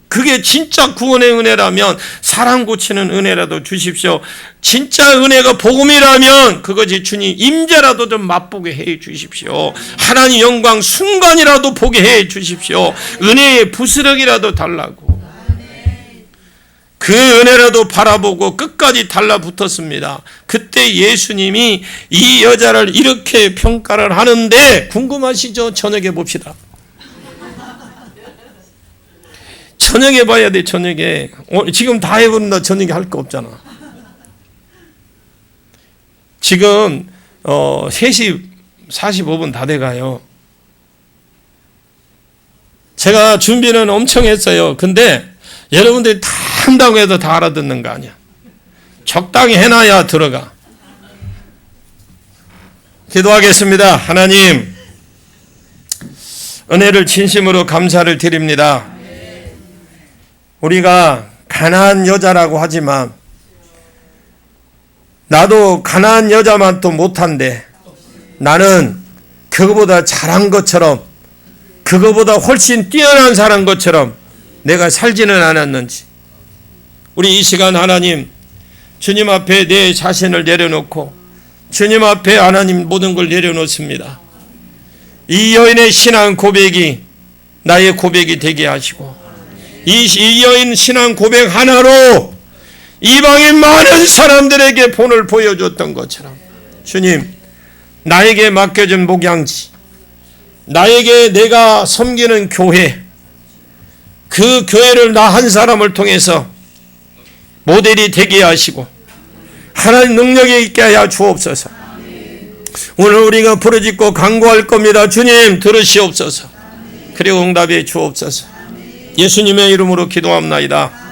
그게 진짜 구원의 은혜라면 사람 고치는 은혜라도 주십시오. 진짜 은혜가 복음이라면 그것이 주님 임재라도 좀 맛보게 해 주십시오. 하나님 영광 순간이라도 보게 해 주십시오. 은혜의 부스러기라도 달라고. 그 은혜라도 바라보고 끝까지 달라붙었습니다. 그때 예수님이 이 여자를 이렇게 평가를 하는데 궁금하시죠? 저녁에 봅시다. 저녁에 봐야 돼. 저녁에. 지금 다 해버린다. 저녁에 할 거 없잖아. 지금 3시 45분 다 돼가요. 제가 준비는 엄청 했어요. 근데 여러분들이 다 한다고 해도 다 알아듣는 거 아니야. 적당히 해놔야 들어가. 기도하겠습니다. 하나님, 은혜를 진심으로 감사를 드립니다. 우리가 가난한 여자라고 하지만 나도 가난한 여자만 또 못한데 나는 그거보다 잘한 것처럼, 그거보다 훨씬 뛰어난 사람 것처럼 내가 살지는 않았는지. 우리 이 시간 하나님, 주님 앞에 내 자신을 내려놓고 주님 앞에 하나님 모든 걸 내려놓습니다. 이 여인의 신앙 고백이 나의 고백이 되게 하시고, 이 여인 신앙 고백 하나로 이방인 많은 사람들에게 본을 보여줬던 것처럼 주님, 나에게 맡겨진 목양지, 나에게 내가 섬기는 교회, 그 교회를 나 한 사람을 통해서 모델이 되게 하시고 하나님 능력이 있게 하여 주옵소서. 오늘 우리가 부르짖고 간구할 겁니다. 주님 들으시옵소서. 그리고 응답해 주옵소서. 예수님의 이름으로 기도합나이다.